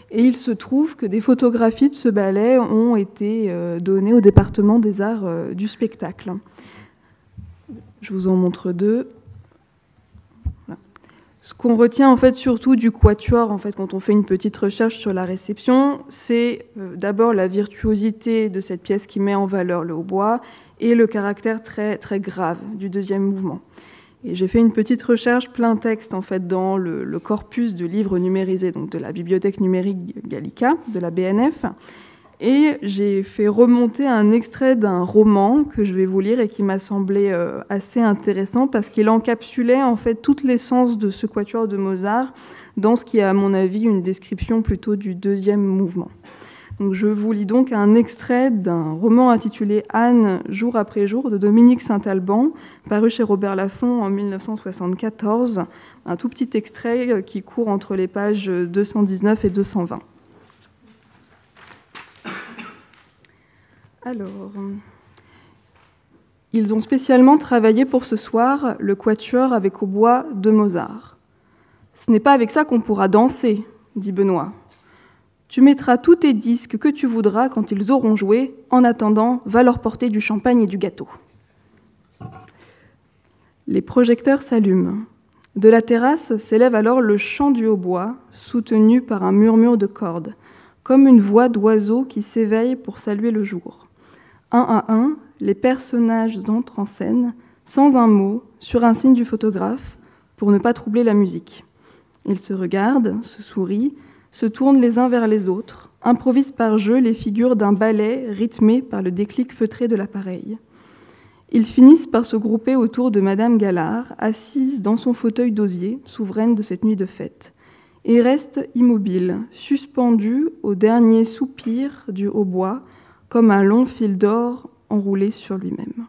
Et il se trouve que des photographies de ce ballet ont été données au département des arts du spectacle. Je vous en montre deux. Voilà. Ce qu'on retient en fait surtout du quatuor, en fait, quand on fait une petite recherche sur la réception, c'est d'abord la virtuosité de cette pièce qui met en valeur le hautbois et le caractère très, très grave du deuxième mouvement. Et j'ai fait une petite recherche plein texte en fait, dans le corpus de livres numérisés donc de la Bibliothèque numérique Gallica, de la BNF, et j'ai fait remonter un extrait d'un roman que je vais vous lire et qui m'a semblé assez intéressant parce qu'il encapsulait en fait toute l'essence de ce quatuor de Mozart dans ce qui est à mon avis une description plutôt du deuxième mouvement. Donc je vous lis donc un extrait d'un roman intitulé Anne, jour après jour, de Dominique Saint-Alban, paru chez Robert Laffont en 1974. Un tout petit extrait qui court entre les pages 219 et 220. Alors, ils ont spécialement travaillé pour ce soir le quatuor avec hautbois de Mozart. Ce n'est pas avec ça qu'on pourra danser, dit Benoît. Tu mettras tous tes disques que tu voudras quand ils auront joué. En attendant, va leur porter du champagne et du gâteau. Les projecteurs s'allument. De la terrasse s'élève alors le chant du hautbois, soutenu par un murmure de cordes, comme une voix d'oiseau qui s'éveille pour saluer le jour. Un à un, les personnages entrent en scène, sans un mot, sur un signe du photographe, pour ne pas troubler la musique. Ils se regardent, se sourient, se tournent les uns vers les autres, improvisent par jeu les figures d'un ballet rythmé par le déclic feutré de l'appareil. Ils finissent par se grouper autour de Madame Gallard, assise dans son fauteuil d'osier, souveraine de cette nuit de fête, et restent immobiles, suspendus au dernier soupir du hautbois, comme un long fil d'or enroulé sur lui-même.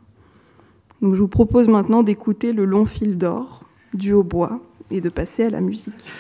Donc je vous propose maintenant d'écouter le long fil d'or du hautbois et de passer à la musique.